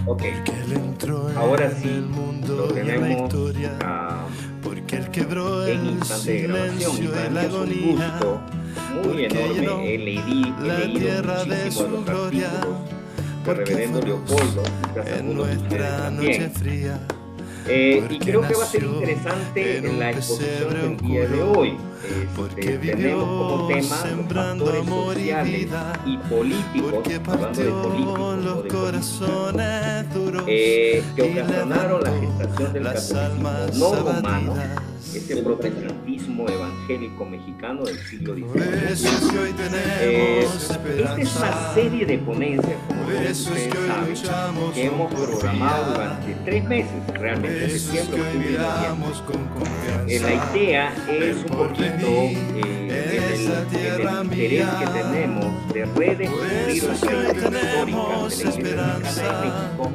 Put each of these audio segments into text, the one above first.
Ok, ahora sí lo tenemos en instante de grabación y para mí es un gusto muy enorme. He leído muchísimo de los artículos de Reverendo Leopoldo, quizás algunos de ustedes también. Y creo que va a ser interesante en la exposición del día de hoy. Tenemos como tema los factores sociales y políticos, hablando de políticos o de política, que ocasionaron la gestación del catolicismo no romano, ese protestantismo evangélico mexicano del siglo XIX. Esta es una serie de ponencias, como todos ustedes saben, que hemos programado durante 3 meses, realmente septiembre, octubre y noviembre. La idea es un poquito el interés que tenemos de redescubrir las raíces históricas de la Iglesia Mexicana de México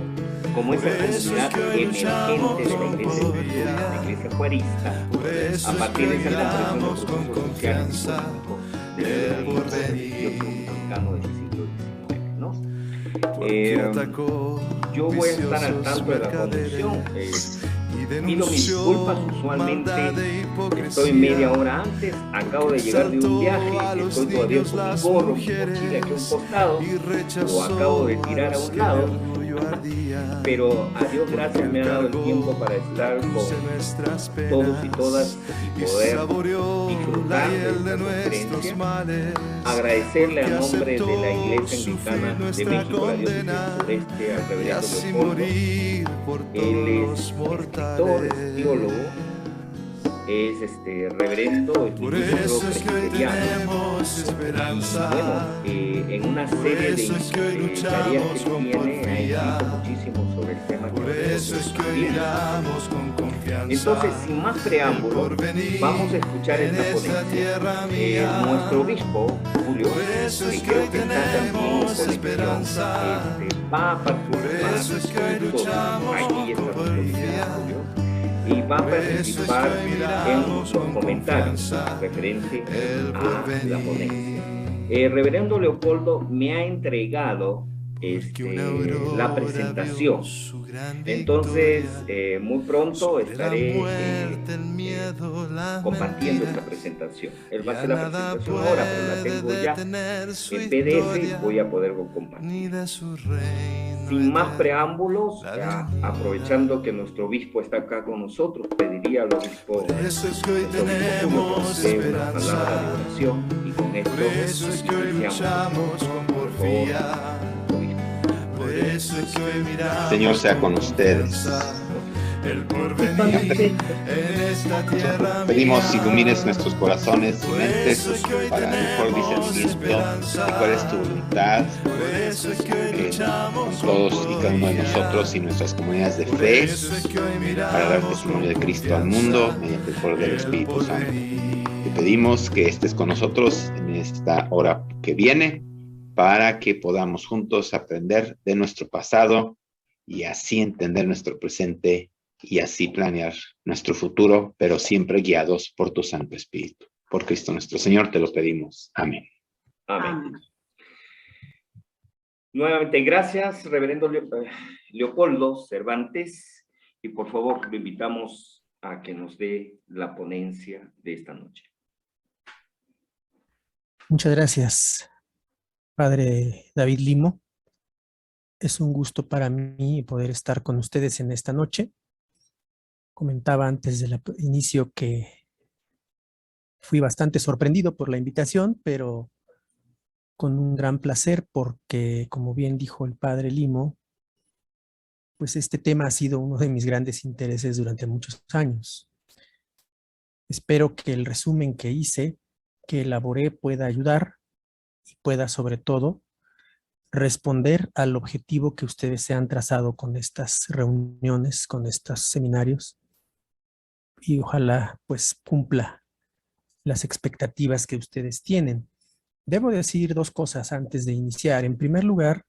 como esa comunidad emergente de la iglesia juarista, a partir de esa comprensión de procesos sociales y políticos del mexicano del siglo XIX, ¿no? Yo voy a estar al tanto de la conducción. Pido mis disculpas, usualmente estoy media hora antes, acabo de llegar de un viaje, estoy todavía con mi gorro, mi mochila aquí a un costado, lo acabo de tirar a un lado, pero a Dios gracias me ha dado el tiempo para estar con todos y todas y poder disfrutar de esta conferencia. Agradecerle a nombre de la Iglesia Anglicana de México, la Diócesis del Sureste, al Reverendo Leopoldo. Él es escritor, es teólogo, es reverendo, es ministro presbiteriano. Y bueno, en una serie de tareas que tiene, ha escrito muchísimo sobre el tema que entonces, sin más preámbulos, vamos a escuchar esta ponencia. Nuestro obispo, Julio, que creo que está también en conexión, va a participar con nosotros, aquí está Julio, y va a participar en los comentarios referente a la ponencia. Reverendo Leopoldo me ha entregado la presentación. Entonces, muy pronto estaré compartiendo esta presentación. Él va a hacer la presentación ahora, pero la tengo ya en PDF, voy a poder compartir. Sin más preámbulos, aprovechando que nuestro obispo está acá con nosotros, pediría al obispo que una palabra de oración y con esto iniciamos. Por favor, Señor sea con ustedes. Pedimos ilumines nuestros corazones y mentes para mejor discernimiento de cuál es tu voluntad con todos y cada uno de nosotros y nuestras comunidades de fe para dar testimonio de Cristo al mundo mediante el poder del Espíritu Santo. Te pedimos que estés con nosotros en esta hora que viene para que podamos juntos aprender de nuestro pasado y así entender nuestro presente y así planear nuestro futuro, pero siempre guiados por tu Santo Espíritu. Por Cristo nuestro Señor te lo pedimos. Amén. Amén. Nuevamente, gracias, Reverendo Leopoldo Cervantes, y por favor, lo invitamos a que nos dé la ponencia de esta noche. Muchas gracias, Padre David Limo. Es un gusto para mí poder estar con ustedes en esta noche. Comentaba antes del inicio que fui bastante sorprendido por la invitación, pero con un gran placer porque, como bien dijo el Padre Limo, pues este tema ha sido uno de mis grandes intereses durante muchos años. Espero que el resumen que hice, que elaboré, pueda ayudar y pueda, sobre todo, responder al objetivo que ustedes se han trazado con estas reuniones, con estos seminarios, y ojalá pues cumpla las expectativas que ustedes tienen. Debo decir dos cosas antes de iniciar. En primer lugar,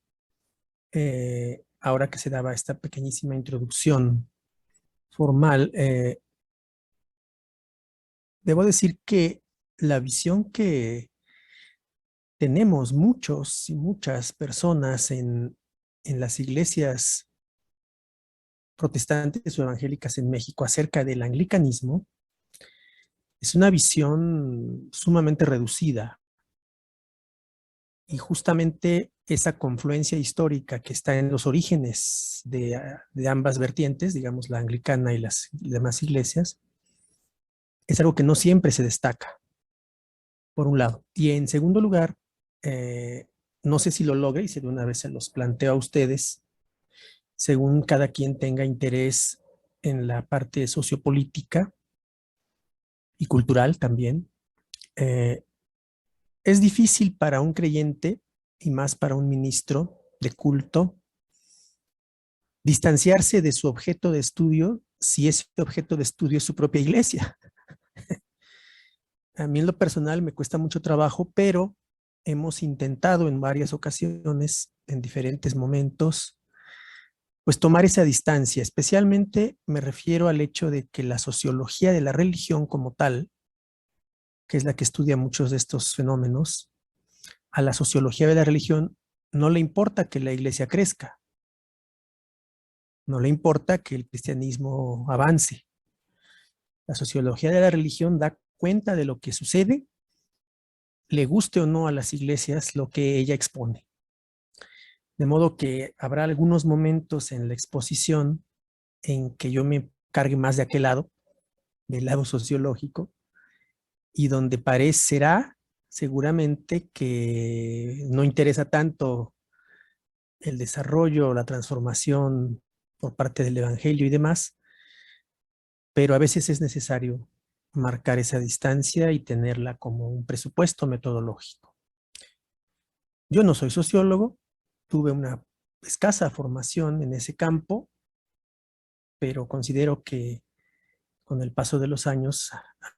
ahora que se daba esta pequeñísima introducción formal, debo decir que la visión que tenemos muchos y muchas personas en en las iglesias protestantes o evangélicas en México acerca del anglicanismo es una visión sumamente reducida. Y justamente esa confluencia histórica que está en los orígenes de ambas vertientes, digamos la anglicana y las demás iglesias, es algo que no siempre se destaca, por un lado. Y en segundo lugar, no sé si lo logre, y si de una vez se los planteo a ustedes, según cada quien tenga interés en la parte sociopolítica y cultural también, es difícil para un creyente y más para un ministro de culto distanciarse de su objeto de estudio si ese objeto de estudio es su propia iglesia. A mí en lo personal me cuesta mucho trabajo, pero hemos intentado en varias ocasiones, en diferentes momentos, pues tomar esa distancia. Especialmente me refiero al hecho de que la sociología de la religión como tal, que es la que estudia muchos de estos fenómenos, a la sociología de la religión no le importa que la iglesia crezca, no le importa que el cristianismo avance. La sociología de la religión da cuenta de lo que sucede, le guste o no a las iglesias lo que ella expone. De modo que habrá algunos momentos en la exposición en que yo me cargue más de aquel lado, del lado sociológico, y donde parecerá seguramente que no interesa tanto el desarrollo, la transformación por parte del evangelio y demás, pero a veces es necesario marcar esa distancia y tenerla como un presupuesto metodológico. Yo no soy sociólogo, tuve una escasa formación en ese campo, pero considero que con el paso de los años,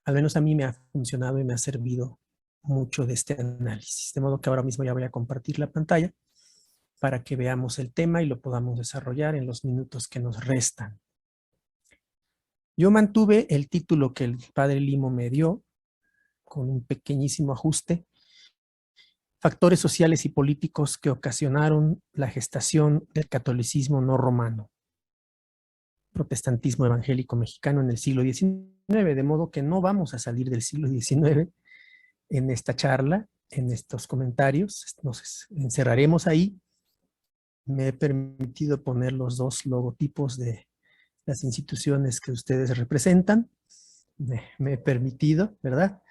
al menos a mí me ha funcionado y me ha servido mucho de este análisis. De modo que ahora mismo ya voy a compartir la pantalla para que veamos el tema y lo podamos desarrollar en los minutos que nos restan. Yo mantuve el título que el padre Limo me dio, con un pequeñísimo ajuste: Factores sociales y políticos que ocasionaron la gestación del catolicismo no romano, protestantismo evangélico mexicano en el siglo XIX, de modo que no vamos a salir del siglo XIX en esta charla, en estos comentarios, nos encerraremos ahí. Me he permitido poner los dos logotipos de las instituciones que ustedes representan, me he permitido, ¿verdad?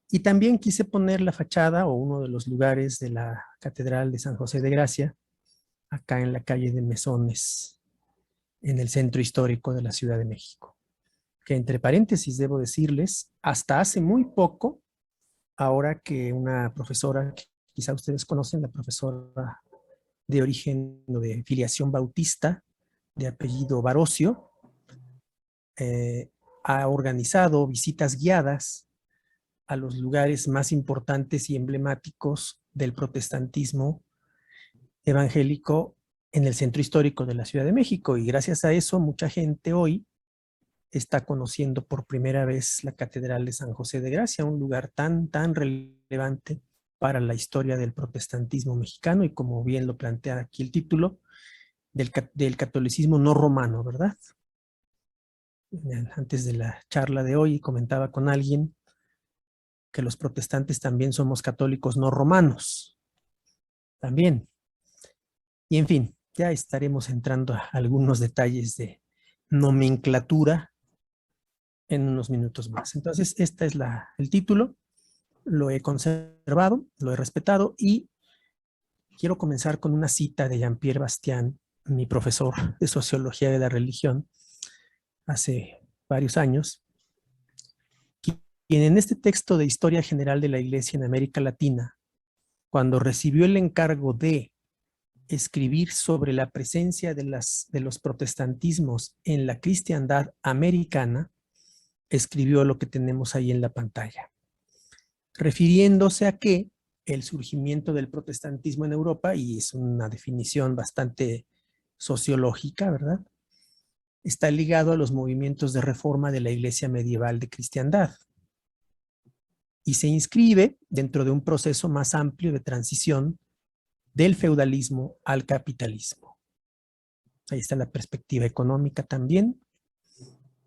Y también quise poner la fachada o uno de los lugares de la Catedral de San José de Gracia, acá en la calle de Mesones, en el centro histórico de la Ciudad de México. Que entre paréntesis debo decirles, hasta hace muy poco, ahora que una profesora, que quizá ustedes conocen, la profesora de origen o de filiación bautista, de apellido Barocio, ha organizado visitas guiadas a los lugares más importantes y emblemáticos del protestantismo evangélico en el centro histórico de la Ciudad de México. Y gracias a eso, mucha gente hoy está conociendo por primera vez la Catedral de San José de Gracia, un lugar tan relevante para la historia del protestantismo mexicano y, como bien lo plantea aquí el título, del catolicismo no romano, ¿verdad? Antes de la charla de hoy comentaba con alguien que los protestantes también somos católicos no romanos, también. Y en fin, ya estaremos entrando a algunos detalles de nomenclatura en unos minutos más. Entonces, este es el título, lo he conservado, lo he respetado y quiero comenzar con una cita de Jean-Pierre Bastian, mi profesor de Sociología de la Religión, hace varios años, quien en este texto de Historia General de la Iglesia en América Latina, cuando recibió el encargo de escribir sobre la presencia de los protestantismos en la cristiandad americana, escribió lo que tenemos ahí en la pantalla, refiriéndose a que el surgimiento del protestantismo en Europa, y es una definición bastante sociológica, ¿verdad?, está ligado a los movimientos de reforma de la Iglesia medieval de cristiandad y se inscribe dentro de un proceso más amplio de transición del feudalismo al capitalismo. Ahí está la perspectiva económica también.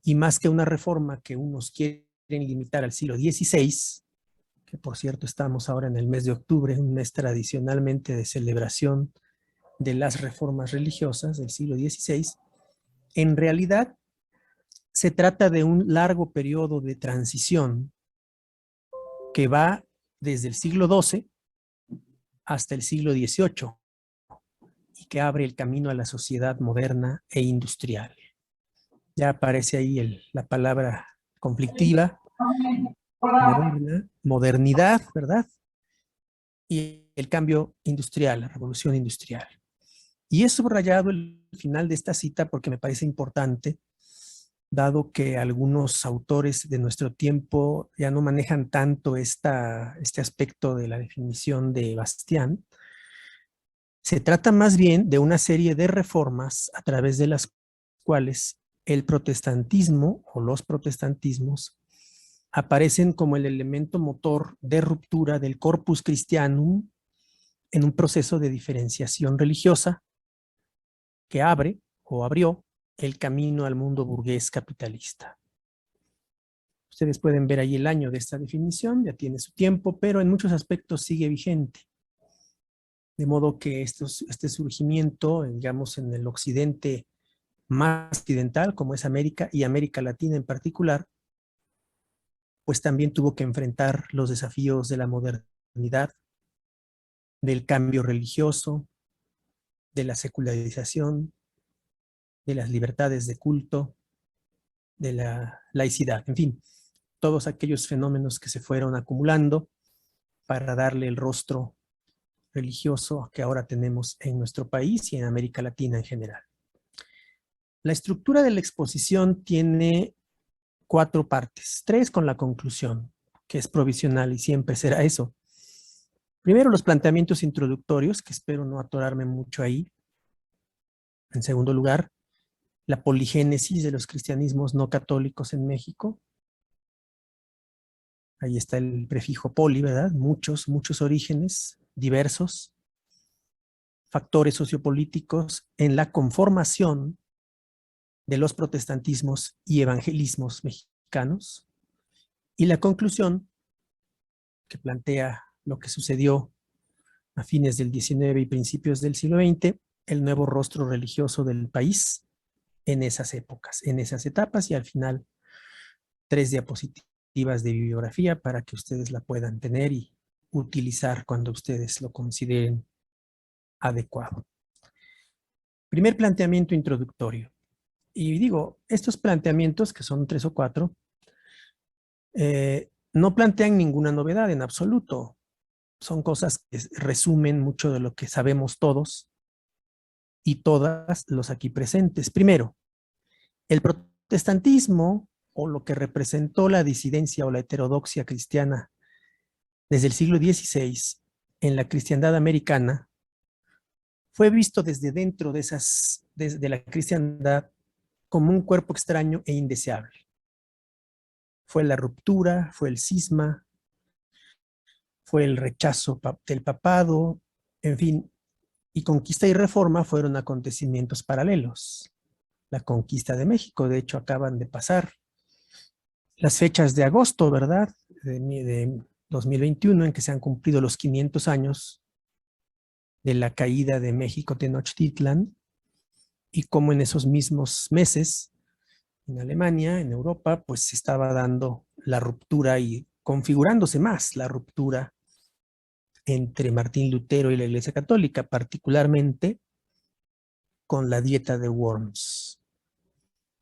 Y más que una reforma que unos quieren limitar al siglo XVI, que por cierto estamos ahora en el mes de octubre, un mes tradicionalmente de celebración de las reformas religiosas del siglo XVI, en realidad se trata de un largo periodo de transición que va desde el siglo XII hasta el siglo XVIII y que abre el camino a la sociedad moderna e industrial. Ya aparece ahí la palabra conflictiva, moderna, modernidad, ¿verdad? Y el cambio industrial, la revolución industrial. Y he subrayado el final de esta cita porque me parece importante, dado que algunos autores de nuestro tiempo ya no manejan tanto este aspecto de la definición de Bastián. Se trata más bien de una serie de reformas a través de las cuales el protestantismo o los protestantismos aparecen como el elemento motor de ruptura del corpus christianum en un proceso de diferenciación religiosa que abre o abrió el camino al mundo burgués capitalista. Ustedes pueden ver ahí el año de esta definición, ya tiene su tiempo, pero en muchos aspectos sigue vigente. De modo que este surgimiento, digamos, en el occidente más occidental, como es América y América Latina en particular, pues también tuvo que enfrentar los desafíos de la modernidad, del cambio religioso, de la secularización, de las libertades de culto, de la laicidad, en fin, todos aquellos fenómenos que se fueron acumulando para darle el rostro religioso que ahora tenemos en nuestro país y en América Latina en general. La estructura de la exposición tiene 4 partes, 3 con la conclusión, que es provisional y siempre será eso. Primero, los planteamientos introductorios, que espero no atorarme mucho ahí. En segundo lugar, la poligénesis de los cristianismos no católicos en México. Ahí está el prefijo poli, ¿verdad? Muchos orígenes diversos, factores sociopolíticos en la conformación de los protestantismos y evangelismos mexicanos. Y la conclusión, que plantea lo que sucedió a fines del XIX y principios del siglo XX, el nuevo rostro religioso del país en esas épocas, en esas etapas, y al final 3 diapositivas de bibliografía para que ustedes la puedan tener y utilizar cuando ustedes lo consideren adecuado. Primer planteamiento introductorio. Y digo, estos planteamientos, que son 3 o 4, no plantean ninguna novedad en absoluto. Son cosas que resumen mucho de lo que sabemos todos y todas los aquí presentes. Primero, el protestantismo, o lo que representó la disidencia o la heterodoxia cristiana desde el siglo XVI en la cristiandad americana, fue visto desde dentro desde la cristiandad como un cuerpo extraño e indeseable. Fue la ruptura, fue el cisma, fue el rechazo del papado, en fin, y conquista y reforma fueron acontecimientos paralelos. La conquista de México, de hecho, acaban de pasar las fechas de agosto, ¿verdad?, de 2021, en que se han cumplido los 500 años de la caída de México Tenochtitlan, y como en esos mismos meses, en Alemania, en Europa, pues se estaba dando la ruptura y configurándose más la ruptura entre Martín Lutero y la Iglesia Católica, particularmente con la dieta de Worms,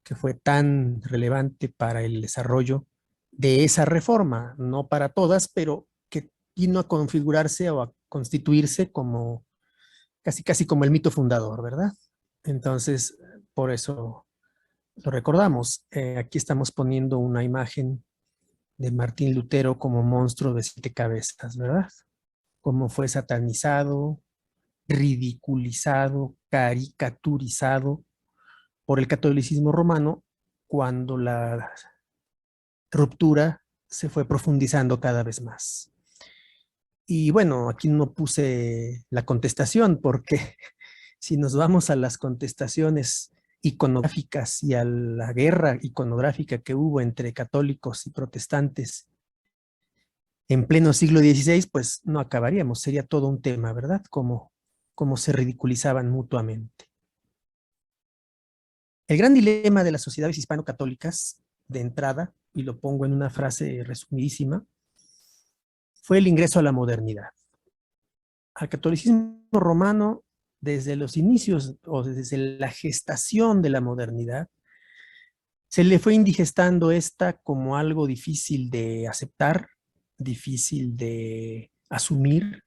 que fue tan relevante para el desarrollo de esa reforma, no para todas, pero que vino a configurarse o a constituirse como casi como el mito fundador, ¿verdad? Entonces, por eso lo recordamos. Aquí estamos poniendo una imagen de Martín Lutero como monstruo de 7 cabezas, ¿verdad? Cómo fue satanizado, ridiculizado, caricaturizado por el catolicismo romano cuando la ruptura se fue profundizando cada vez más. Y bueno, aquí no puse la contestación porque si nos vamos a las contestaciones iconográficas y a la guerra iconográfica que hubo entre católicos y protestantes en pleno siglo XVI, pues no acabaríamos, sería todo un tema, ¿verdad? Cómo se ridiculizaban mutuamente. El gran dilema de las sociedades hispano-católicas, de entrada, y lo pongo en una frase resumidísima, fue el ingreso a la modernidad. Al catolicismo romano, desde los inicios o desde la gestación de la modernidad, se le fue indigestando esta como algo difícil de aceptar, difícil de asumir.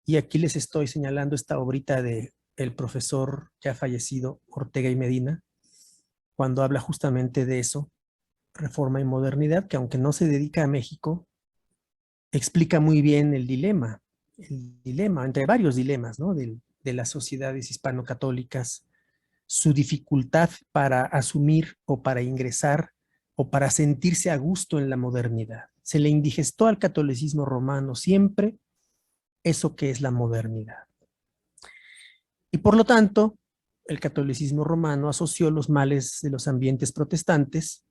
Y aquí les estoy señalando esta obrita de el profesor ya fallecido Ortega y Medina, cuando habla justamente de eso, reforma y modernidad, que aunque no se dedica a México, explica muy bien el dilema, entre varios dilemas, ¿no? de las sociedades hispano-católicas, su dificultad para asumir o para ingresar o para sentirse a gusto en la modernidad. Se le indigestó al catolicismo romano siempre eso que es la modernidad. Y por lo tanto, el catolicismo romano asoció los males de los ambientes protestantes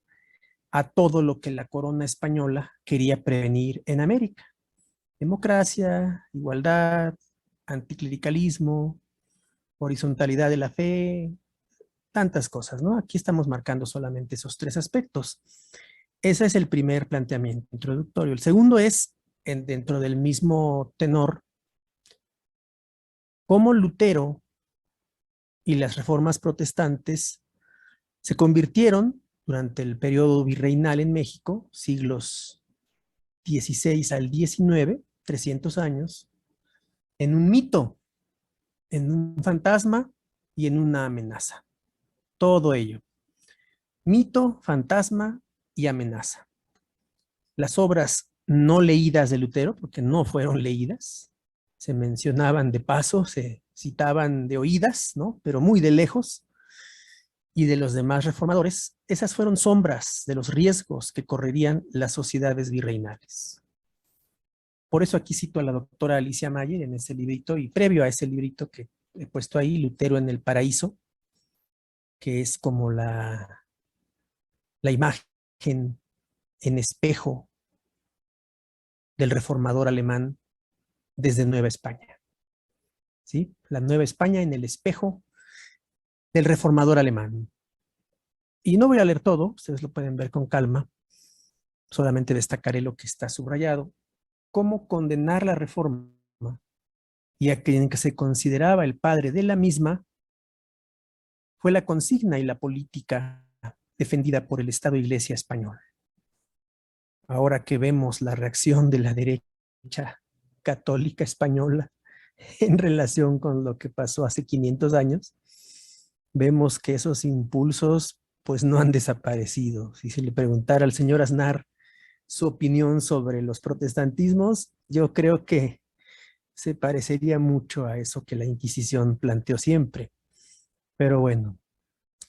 a todo lo que la corona española quería prevenir en América. Democracia, igualdad, anticlericalismo, horizontalidad de la fe, tantas cosas, ¿no? Aquí estamos marcando solamente esos tres aspectos. Ese es el primer planteamiento introductorio. El segundo es, dentro del mismo tenor, cómo Lutero y las reformas protestantes se convirtieron durante el periodo virreinal en México, siglos XVI al XIX, 300 años, en un mito, en un fantasma y en una amenaza. Todo ello. Mito, fantasma y amenaza. Las obras no leídas de Lutero, porque no fueron leídas, se mencionaban de paso, se citaban de oídas, ¿no? Pero muy de lejos, y de los demás reformadores, esas fueron sombras de los riesgos que correrían las sociedades virreinales. Por eso aquí cito a la doctora Alicia Mayer en ese librito, y previo a ese librito que he puesto ahí, Lutero en el Paraíso, que es como la imagen en espejo del reformador alemán desde Nueva España. ¿Sí? La Nueva España en el espejo del reformador alemán. Y no voy a leer todo, ustedes lo pueden ver con calma, solamente destacaré lo que está subrayado. Cómo condenar la reforma y a quien que se consideraba el padre de la misma fue la consigna y la política defendida por el Estado Iglesia español. Ahora que vemos la reacción de la derecha católica española en relación con lo que pasó hace 500 años, vemos que esos impulsos pues no han desaparecido. Si se le preguntara al señor Aznar su opinión sobre los protestantismos, yo creo que se parecería mucho a eso que la Inquisición planteó siempre. Pero bueno,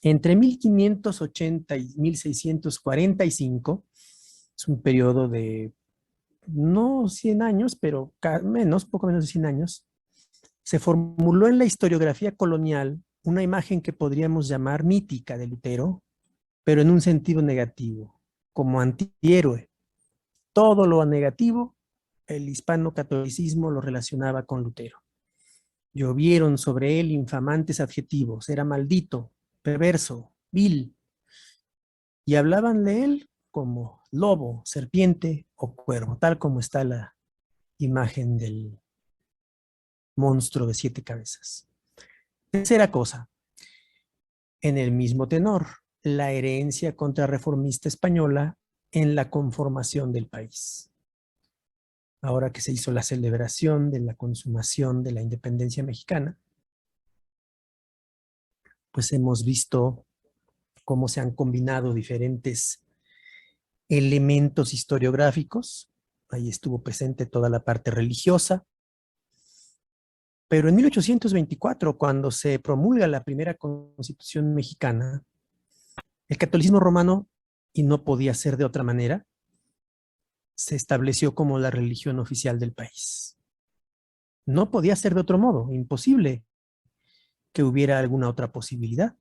entre 1580 y 1645, es un periodo de no 100 años, pero poco menos de 100 años, se formuló en la historiografía colonial una imagen que podríamos llamar mítica de Lutero, pero en un sentido negativo, como antihéroe. Todo lo negativo, el hispano-catolicismo lo relacionaba con Lutero. Llovieron sobre él infamantes adjetivos, era maldito, perverso, vil, y hablaban de él como lobo, serpiente o cuervo, tal como está la imagen del monstruo de 7 cabezas. Tercera cosa, en el mismo tenor, la herencia contrarreformista española en la conformación del país. Ahora que se hizo la celebración de la consumación de la independencia mexicana, pues hemos visto cómo se han combinado diferentes elementos historiográficos. Ahí estuvo presente toda la parte religiosa. Pero en 1824, cuando se promulga la primera Constitución mexicana, el catolicismo romano, y no podía ser de otra manera, se estableció como la religión oficial del país. No podía ser de otro modo, imposible. que hubiera alguna otra posibilidad.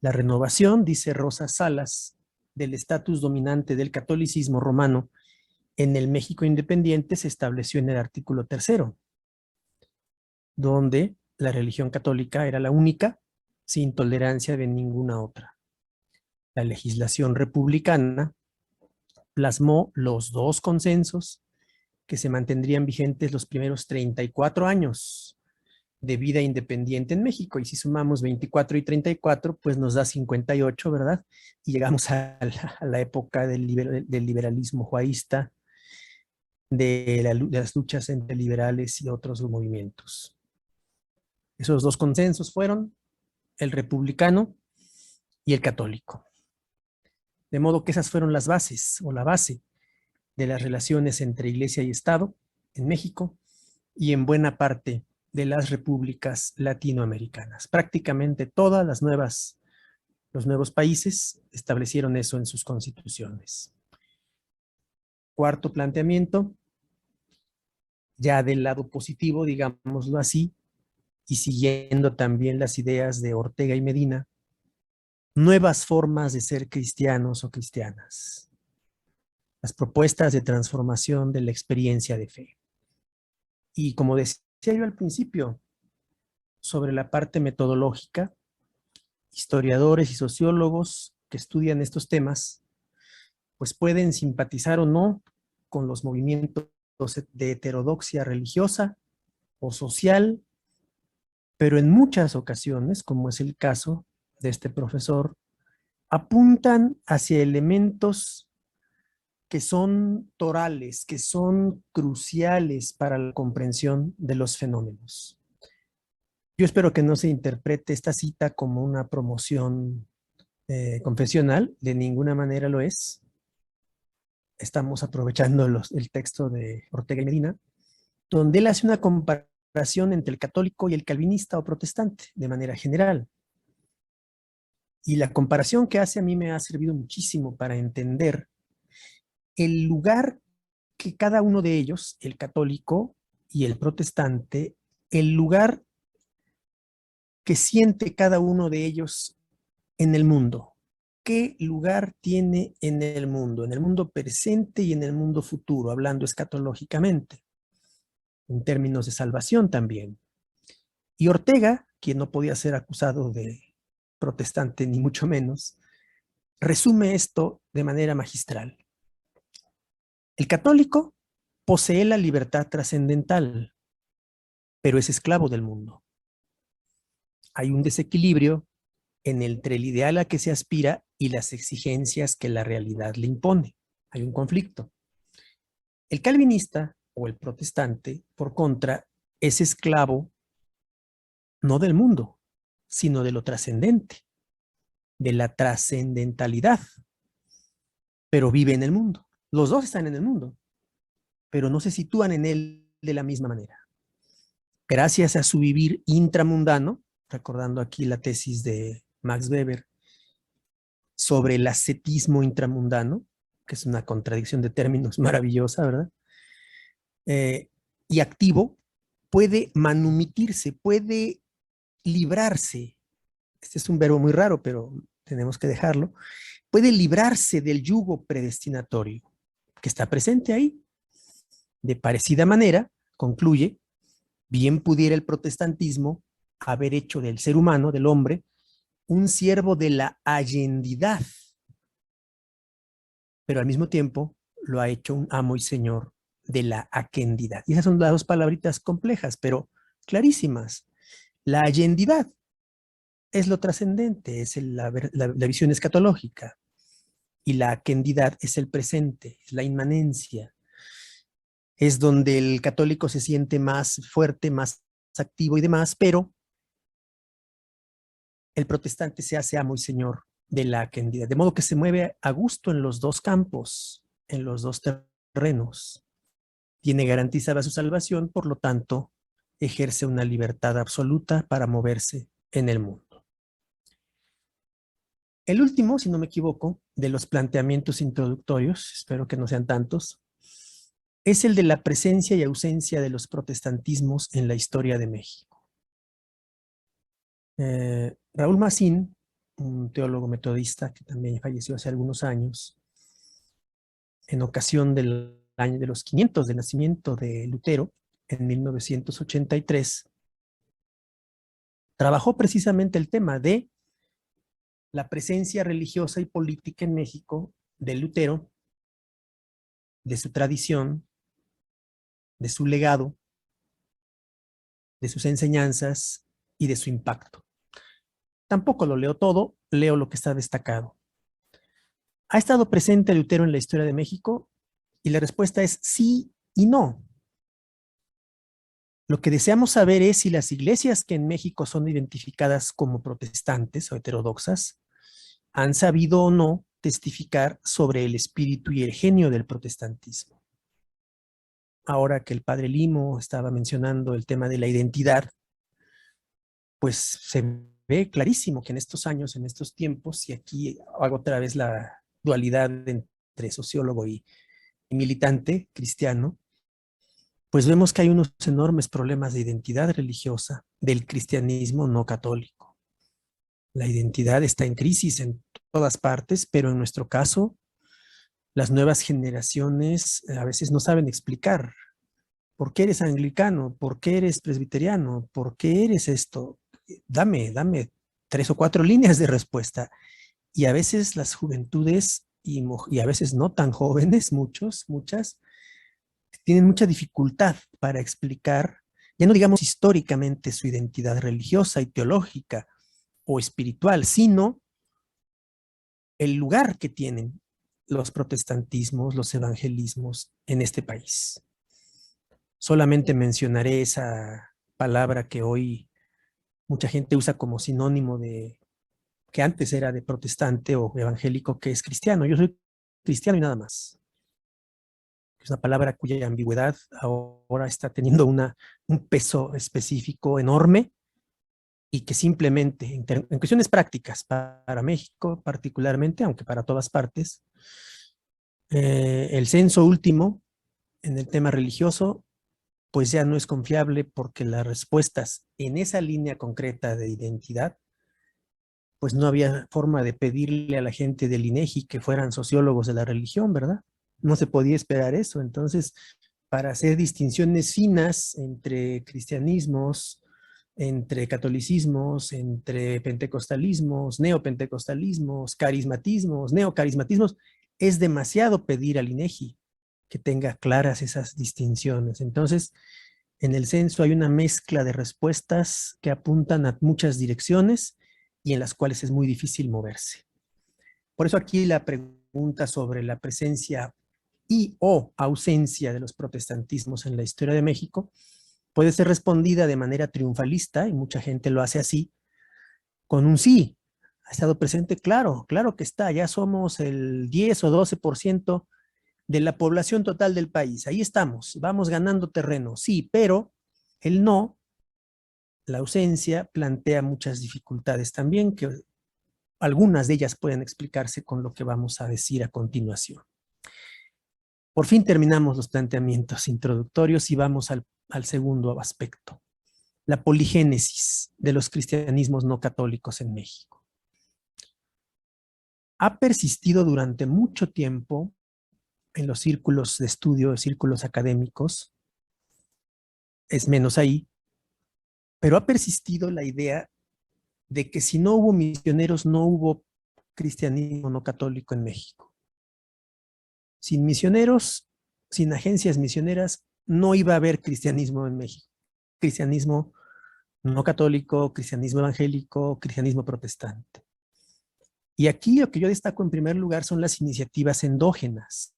La renovación, dice Rosa Salas, del estatus dominante del catolicismo romano en el México independiente se estableció en el artículo 3º, donde la religión católica era la única, sin tolerancia de ninguna otra. La legislación republicana plasmó los dos consensos que se mantendrían vigentes los primeros 34 años de vida independiente en México. Y si sumamos 24 y 34, pues nos da 58, ¿verdad? Y llegamos a la época del liberalismo juarista, de las luchas entre liberales y otros movimientos. Esos dos consensos fueron el republicano y el católico. De modo que esas fueron las bases o la base de las relaciones entre Iglesia y Estado en México y en buena parte de las repúblicas latinoamericanas. Prácticamente todas los nuevos países establecieron eso en sus constituciones. Cuarto planteamiento, ya del lado positivo, digámoslo así, y siguiendo también las ideas de Ortega y Medina, nuevas formas de ser cristianos o cristianas. Las propuestas de transformación de la experiencia de fe. Y como decía yo al principio, sobre la parte metodológica, historiadores y sociólogos que estudian estos temas, pues pueden simpatizar o no con los movimientos de heterodoxia religiosa o social, pero en muchas ocasiones, como es el caso de este profesor, apuntan hacia elementos que son torales, que son cruciales para la comprensión de los fenómenos. Yo espero que no se interprete esta cita como una promoción confesional, de ninguna manera lo es. Estamos aprovechando el texto de Ortega y Medina, donde él hace una comparación entre el católico y el calvinista o protestante, de manera general. Y la comparación que hace a mí me ha servido muchísimo para entender el lugar que cada uno de ellos, el católico y el protestante, el lugar que siente cada uno de ellos en el mundo. ¿Qué lugar tiene en el mundo presente y en el mundo futuro, hablando escatológicamente, en términos de salvación también? Y Ortega, quien no podía ser acusado de protestante ni mucho menos, resume esto de manera magistral. El católico posee la libertad trascendental, pero es esclavo del mundo. Hay un desequilibrio entre el ideal a que se aspira y las exigencias que la realidad le impone. Hay un conflicto. El calvinista o el protestante, por contra, es esclavo no del mundo, sino de lo trascendente, de la trascendentalidad, pero vive en el mundo. Los dos están en el mundo, pero no se sitúan en él de la misma manera. Gracias a su vivir intramundano, recordando aquí la tesis de Max Weber sobre el ascetismo intramundano, que es una contradicción de términos maravillosa, ¿verdad? Y activo, puede manumitirse, puede librarse. Este es un verbo muy raro, pero tenemos que dejarlo. Puede librarse del yugo predestinatorio que está presente ahí. De parecida manera, concluye, bien pudiera el protestantismo haber hecho del ser humano, del hombre, un siervo de la allendidad, pero al mismo tiempo lo ha hecho un amo y señor de la aquendidad. Y esas son las dos palabritas complejas, pero clarísimas. La allendidad es lo trascendente, es la visión escatológica, y la aquendidad es el presente, es la inmanencia. Es donde el católico se siente más fuerte, más activo y demás, pero el protestante se hace amo y señor de la aquendidad, de modo que se mueve a gusto en los dos campos, en los dos terrenos. Tiene garantizada su salvación, por lo tanto, ejerce una libertad absoluta para moverse en el mundo. El último, si no me equivoco, de los planteamientos introductorios, espero que no sean tantos, es el de la presencia y ausencia de los protestantismos en la historia de México. Raúl Mazín, un teólogo metodista que también falleció hace algunos años, en ocasión del año de los 500 del nacimiento de Lutero, en 1983, trabajó precisamente el tema de la presencia religiosa y política en México de Lutero, de su tradición, de su legado, de sus enseñanzas y de su impacto. Tampoco lo leo todo, leo lo que está destacado. ¿Ha estado presente Lutero en la historia de México? Y la respuesta es sí y no. Lo que deseamos saber es si las iglesias que en México son identificadas como protestantes o heterodoxas han sabido o no testificar sobre el espíritu y el genio del protestantismo. Ahora que el padre Limo estaba mencionando el tema de la identidad, pues se ve clarísimo que en estos años, en estos tiempos, y aquí hago otra vez la dualidad entre sociólogo y militante cristiano, pues vemos que hay unos enormes problemas de identidad religiosa del cristianismo no católico. La identidad está en crisis en todas partes, pero en nuestro caso, las nuevas generaciones a veces no saben explicar por qué eres anglicano, por qué eres presbiteriano, por qué eres esto. Dame 3 o 4 líneas de respuesta. Y a veces las juventudes, y a veces no tan jóvenes, muchas, tienen mucha dificultad para explicar, ya no digamos históricamente, su identidad religiosa y teológica o espiritual, sino el lugar que tienen los protestantismos, los evangelismos en este país. Solamente mencionaré esa palabra que hoy mucha gente usa como sinónimo de que antes era de protestante o evangélico, que es cristiano. Yo soy cristiano y nada más. Es una palabra cuya ambigüedad ahora está teniendo un peso específico enorme y que simplemente, en cuestiones prácticas, para México particularmente, aunque para todas partes, el censo último en el tema religioso, pues ya no es confiable porque las respuestas en esa línea concreta de identidad, pues no había forma de pedirle a la gente del INEGI que fueran sociólogos de la religión, ¿verdad? No se podía esperar eso. Entonces, para hacer distinciones finas entre cristianismos, entre catolicismos, entre pentecostalismos, neopentecostalismos, carismatismos, neocarismatismos, es demasiado pedir al INEGI que tenga claras esas distinciones. Entonces, en el censo hay una mezcla de respuestas que apuntan a muchas direcciones y en las cuales es muy difícil moverse. Por eso aquí la pregunta sobre la presencia y o ausencia de los protestantismos en la historia de México puede ser respondida de manera triunfalista, y mucha gente lo hace así, con un sí. ¿Ha estado presente? Claro, claro que está. Ya somos el 10 o 12% de la población total del país. Ahí estamos, vamos ganando terreno, sí, pero el no, la ausencia, plantea muchas dificultades también, que algunas de ellas pueden explicarse con lo que vamos a decir a continuación. Por fin terminamos los planteamientos introductorios y vamos al segundo aspecto, la poligénesis de los cristianismos no católicos en México. Ha persistido durante mucho tiempo en los círculos de estudio, círculos académicos, es menos ahí, pero ha persistido la idea de que si no hubo misioneros, no hubo cristianismo no católico en México. Sin misioneros, sin agencias misioneras, no iba a haber cristianismo en México. Cristianismo no católico, cristianismo evangélico, cristianismo protestante. Y aquí lo que yo destaco en primer lugar son las iniciativas endógenas,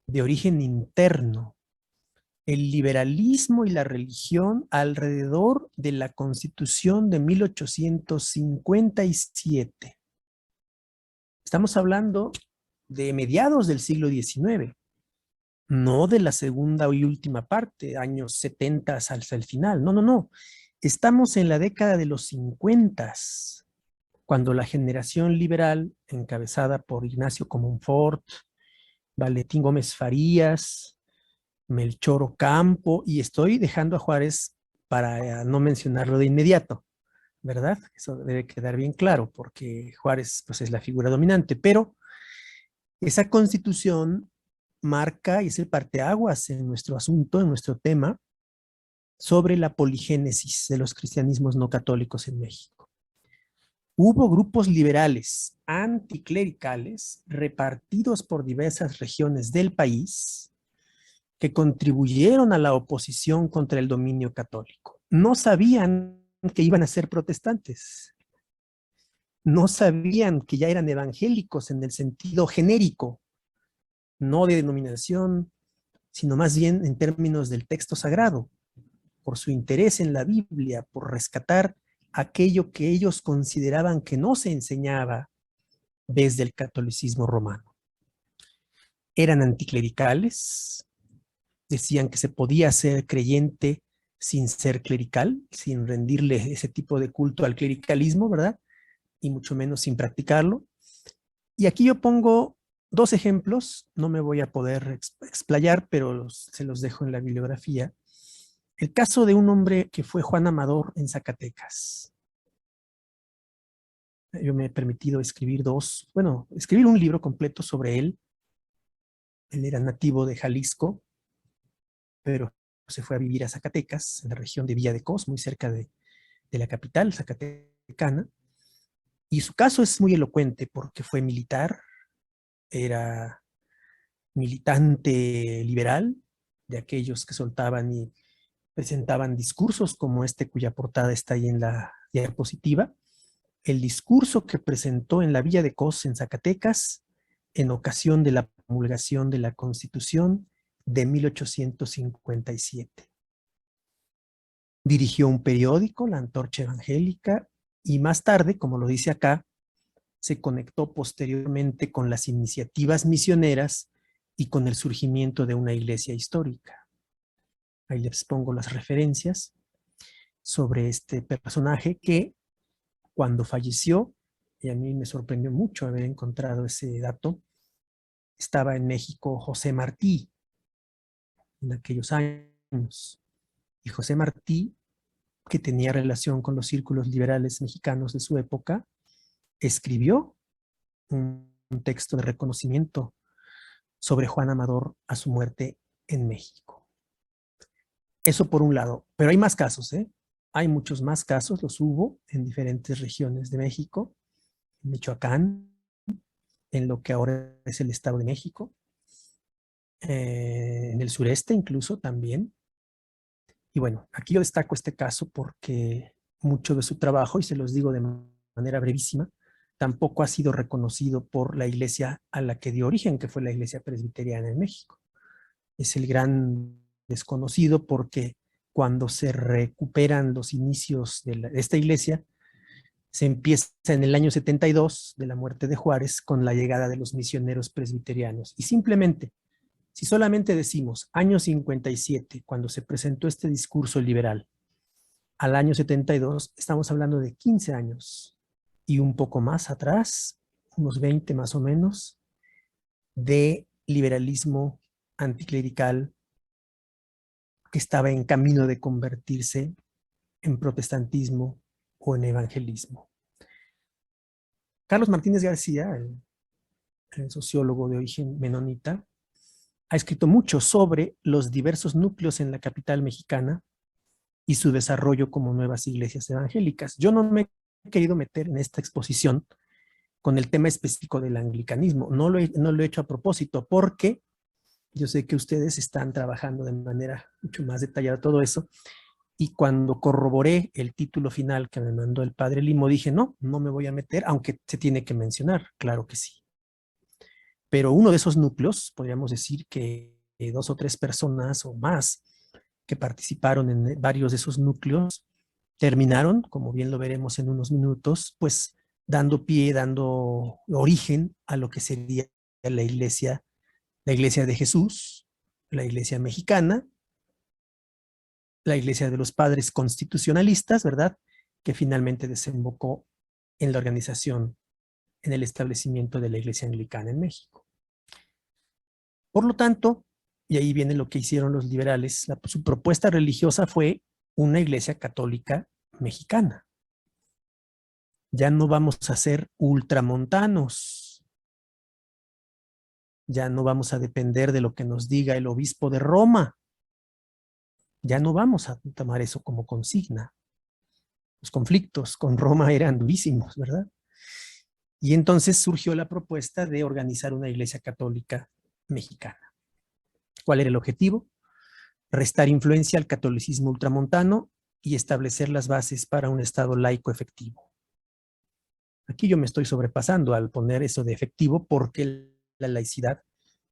de origen interno, el liberalismo y la religión alrededor de la Constitución de 1857. Estamos hablando de mediados del siglo XIX, no de la segunda y última parte, años 70 hasta el final. No, no, no. Estamos en la década de los 50, cuando la generación liberal, encabezada por Ignacio Comonfort, Valentín Gómez Farías, Melchor Ocampo, y estoy dejando a Juárez para no mencionarlo de inmediato, ¿verdad? Eso debe quedar bien claro porque Juárez pues, es la figura dominante, pero esa constitución marca y es el parteaguas en nuestro asunto, en nuestro tema, sobre la poligénesis de los cristianismos no católicos en México. Hubo grupos liberales anticlericales repartidos por diversas regiones del país que contribuyeron a la oposición contra el dominio católico. No sabían que iban a ser protestantes. No sabían que ya eran evangélicos en el sentido genérico, no de denominación, sino más bien en términos del texto sagrado, por su interés en la Biblia, por rescatar aquello que ellos consideraban que no se enseñaba desde el catolicismo romano. Eran anticlericales, decían que se podía ser creyente sin ser clerical, sin rendirle ese tipo de culto al clericalismo, ¿verdad? Y mucho menos sin practicarlo. Y aquí yo pongo dos ejemplos, no me voy a poder explayar, pero se los dejo en la bibliografía. El caso de un hombre que fue Juan Amador en Zacatecas. Yo me he permitido escribir escribir un libro completo sobre él. Él era nativo de Jalisco, pero se fue a vivir a Zacatecas, en la región de Villa de Cos, muy cerca de la capital zacatecana. Y su caso es muy elocuente porque fue militar, era militante liberal, de aquellos que soltaban y presentaban discursos como este cuya portada está ahí en la diapositiva. El discurso que presentó en la Villa de Cos, en Zacatecas, en ocasión de la promulgación de la Constitución de 1857. Dirigió un periódico, La Antorcha Evangélica, y más tarde, como lo dice acá, se conectó posteriormente con las iniciativas misioneras y con el surgimiento de una iglesia histórica. Ahí les pongo las referencias sobre este personaje que cuando falleció, y a mí me sorprendió mucho haber encontrado ese dato, estaba en México José Martí en aquellos años. Y José Martí, que tenía relación con los círculos liberales mexicanos de su época, escribió un texto de reconocimiento sobre Juan Amador a su muerte en México. Eso por un lado, pero hay más casos, ¿eh? Hay muchos más casos, los hubo en diferentes regiones de México, en Michoacán, en lo que ahora es el Estado de México, en el sureste incluso también. Y bueno, aquí yo destaco este caso porque mucho de su trabajo, y se los digo de manera brevísima, tampoco ha sido reconocido por la iglesia a la que dio origen, que fue la iglesia presbiteriana en México. Es el gran desconocido porque cuando se recuperan los inicios de esta iglesia, se empieza en el año 72 de la muerte de Juárez con la llegada de los misioneros presbiterianos. Y simplemente, si solamente decimos año 57, cuando se presentó este discurso liberal, al año 72, estamos hablando de 15 años y un poco más atrás, unos 20 más o menos, de liberalismo anticlerical que estaba en camino de convertirse en protestantismo o en evangelismo. Carlos Martínez García, el sociólogo de origen menonita, ha escrito mucho sobre los diversos núcleos en la capital mexicana y su desarrollo como nuevas iglesias evangélicas. Yo no me he querido meter en esta exposición con el tema específico del anglicanismo. No lo he hecho a propósito porque yo sé que ustedes están trabajando de manera mucho más detallada todo eso. Y cuando corroboré el título final que me mandó el padre Limo, dije, no me voy a meter, aunque se tiene que mencionar, claro que sí. Pero uno de esos núcleos, podríamos decir que 2 o 3 personas o más que participaron en varios de esos núcleos, terminaron, como bien lo veremos en unos minutos, pues dando pie, dando origen a lo que sería la iglesia de Jesús, la iglesia mexicana, la iglesia de los padres constitucionalistas, ¿verdad? Que finalmente desembocó en la organización, en el establecimiento de la iglesia anglicana en México. Por lo tanto, y ahí viene lo que hicieron los liberales, su propuesta religiosa fue una iglesia católica mexicana. Ya no vamos a ser ultramontanos. Ya no vamos a depender de lo que nos diga el obispo de Roma. Ya no vamos a tomar eso como consigna. Los conflictos con Roma eran durísimos, ¿verdad? Y entonces surgió la propuesta de organizar una iglesia católica mexicana. ¿Cuál era el objetivo? Restar influencia al catolicismo ultramontano y establecer las bases para un Estado laico efectivo. Aquí yo me estoy sobrepasando al poner eso de efectivo porque la laicidad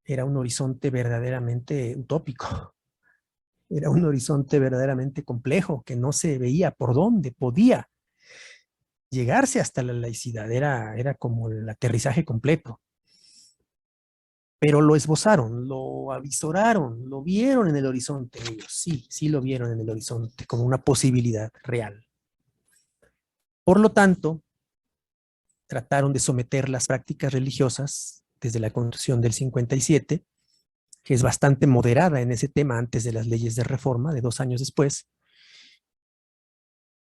era un horizonte verdaderamente utópico. Era un horizonte verdaderamente complejo que no se veía por dónde podía llegarse hasta la laicidad. Era como el aterrizaje completo. Pero lo esbozaron, lo avisoraron, lo vieron en el horizonte ellos. Sí, sí lo vieron en el horizonte como una posibilidad real. Por lo tanto, trataron de someter las prácticas religiosas desde la Constitución del 57, que es bastante moderada en ese tema antes de las leyes de reforma de 2 años después,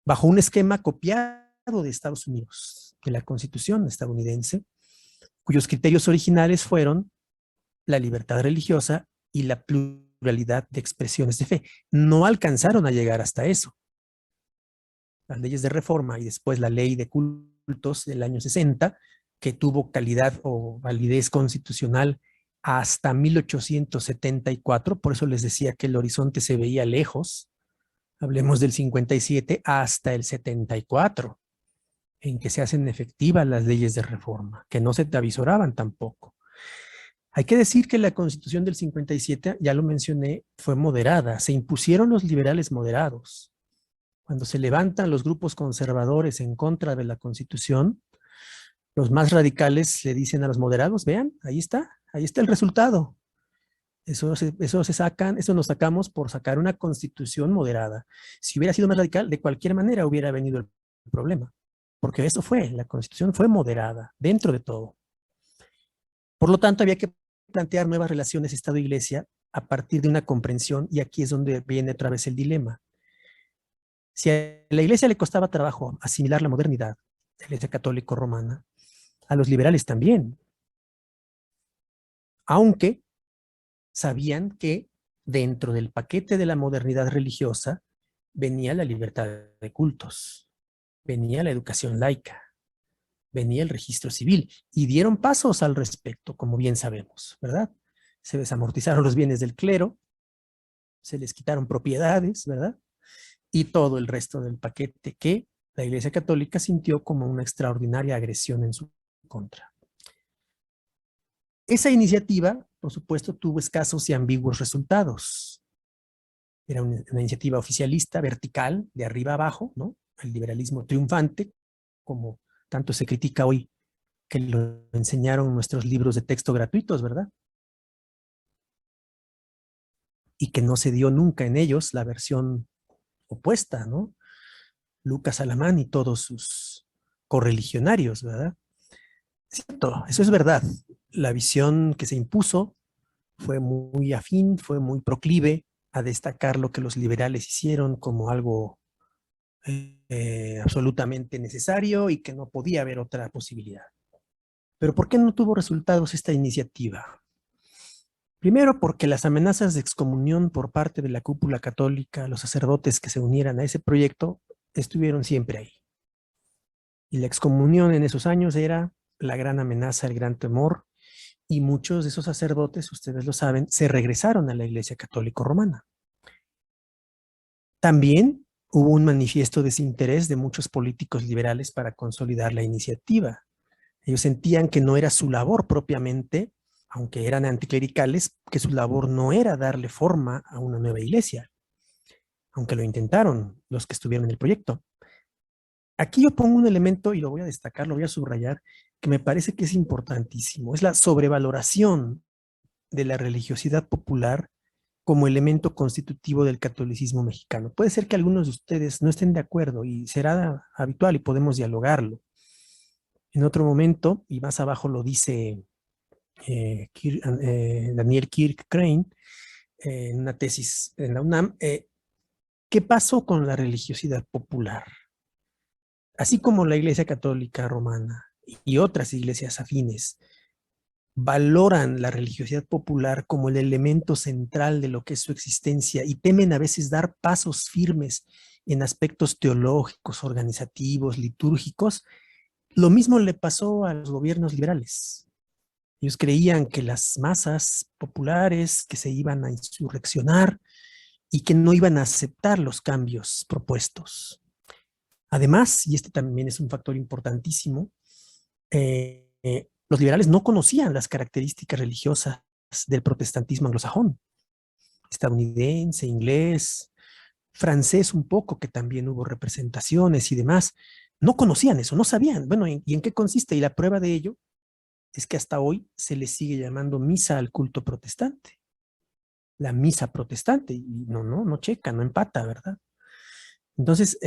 bajo un esquema copiado de Estados Unidos, de la Constitución estadounidense, cuyos criterios originales fueron la libertad religiosa y la pluralidad de expresiones de fe. No alcanzaron a llegar hasta eso. Las leyes de reforma y después la ley de cultos del año 60, que tuvo calidad o validez constitucional hasta 1874, por eso les decía que el horizonte se veía lejos. Hablemos del 57 hasta el 74, en que se hacen efectivas las leyes de reforma, que no se te avisoraban tampoco. Hay que decir que la Constitución del 57, ya lo mencioné, fue moderada. Se impusieron los liberales moderados. Cuando se levantan los grupos conservadores en contra de la Constitución, los más radicales le dicen a los moderados, vean, ahí está el resultado. Eso nos sacamos por sacar una Constitución moderada. Si hubiera sido más radical, de cualquier manera hubiera venido el problema. Porque eso fue, la Constitución fue moderada, dentro de todo. Por lo tanto, había que plantear nuevas relaciones Estado-Iglesia a partir de una comprensión, y aquí es donde viene otra vez el dilema. Si a la Iglesia le costaba trabajo asimilar la modernidad, la Iglesia católica romana, a los liberales también, aunque sabían que dentro del paquete de la modernidad religiosa venía la libertad de cultos, venía la educación laica, venía el registro civil, y dieron pasos al respecto, como bien sabemos, ¿verdad? Se desamortizaron los bienes del clero, se les quitaron propiedades, ¿verdad? Y todo el resto del paquete que la Iglesia Católica sintió como una extraordinaria agresión en su contra. Esa iniciativa, por supuesto, tuvo escasos y ambiguos resultados. Era una iniciativa oficialista, vertical, de arriba abajo, ¿no? El liberalismo triunfante, como tanto se critica hoy, que lo enseñaron nuestros libros de texto gratuitos, ¿verdad? Y que no se dio nunca en ellos la versión opuesta, ¿no? Lucas Alamán y todos sus correligionarios, ¿verdad? Cierto, eso es verdad. La visión que se impuso fue muy afín, fue muy proclive a destacar lo que los liberales hicieron como algo absolutamente necesario y que no podía haber otra posibilidad. Pero ¿por qué no tuvo resultados esta iniciativa? Primero, porque las amenazas de excomunión por parte de la cúpula católica, los sacerdotes que se unieran a ese proyecto, estuvieron siempre ahí. Y la excomunión en esos años era la gran amenaza, el gran temor, y muchos de esos sacerdotes, ustedes lo saben, se regresaron a la Iglesia Católica Romana. También hubo un manifiesto desinterés de muchos políticos liberales para consolidar la iniciativa. Ellos sentían que no era su labor propiamente, aunque eran anticlericales, que su labor no era darle forma a una nueva iglesia, aunque lo intentaron los que estuvieron en el proyecto. Aquí yo pongo un elemento, y lo voy a destacar, lo voy a subrayar, que me parece que es importantísimo. Es la sobrevaloración de la religiosidad popular como elemento constitutivo del catolicismo mexicano. Puede ser que algunos de ustedes no estén de acuerdo y será habitual y podemos dialogarlo. En otro momento, y más abajo lo dice Daniel Kirk Crane, en una tesis en la UNAM, ¿qué pasó con la religiosidad popular? así como la Iglesia Católica Romana y otras iglesias afines valoran la religiosidad popular como el elemento central de lo que es su existencia y temen a veces dar pasos firmes en aspectos teológicos, organizativos, litúrgicos, lo mismo le pasó a los gobiernos liberales. Ellos creían que las masas populares que se iban a insurreccionar y que no iban a aceptar los cambios propuestos. Además, y este también es un factor importantísimo, los liberales no conocían las características religiosas del protestantismo anglosajón, estadounidense, inglés, francés un poco, que también hubo representaciones y demás. No conocían eso, no sabían. Bueno, ¿y en qué consiste? Y la prueba de ello es que hasta hoy se le sigue llamando misa al culto protestante. La misa protestante, y no checa, no empata, ¿verdad? Entonces,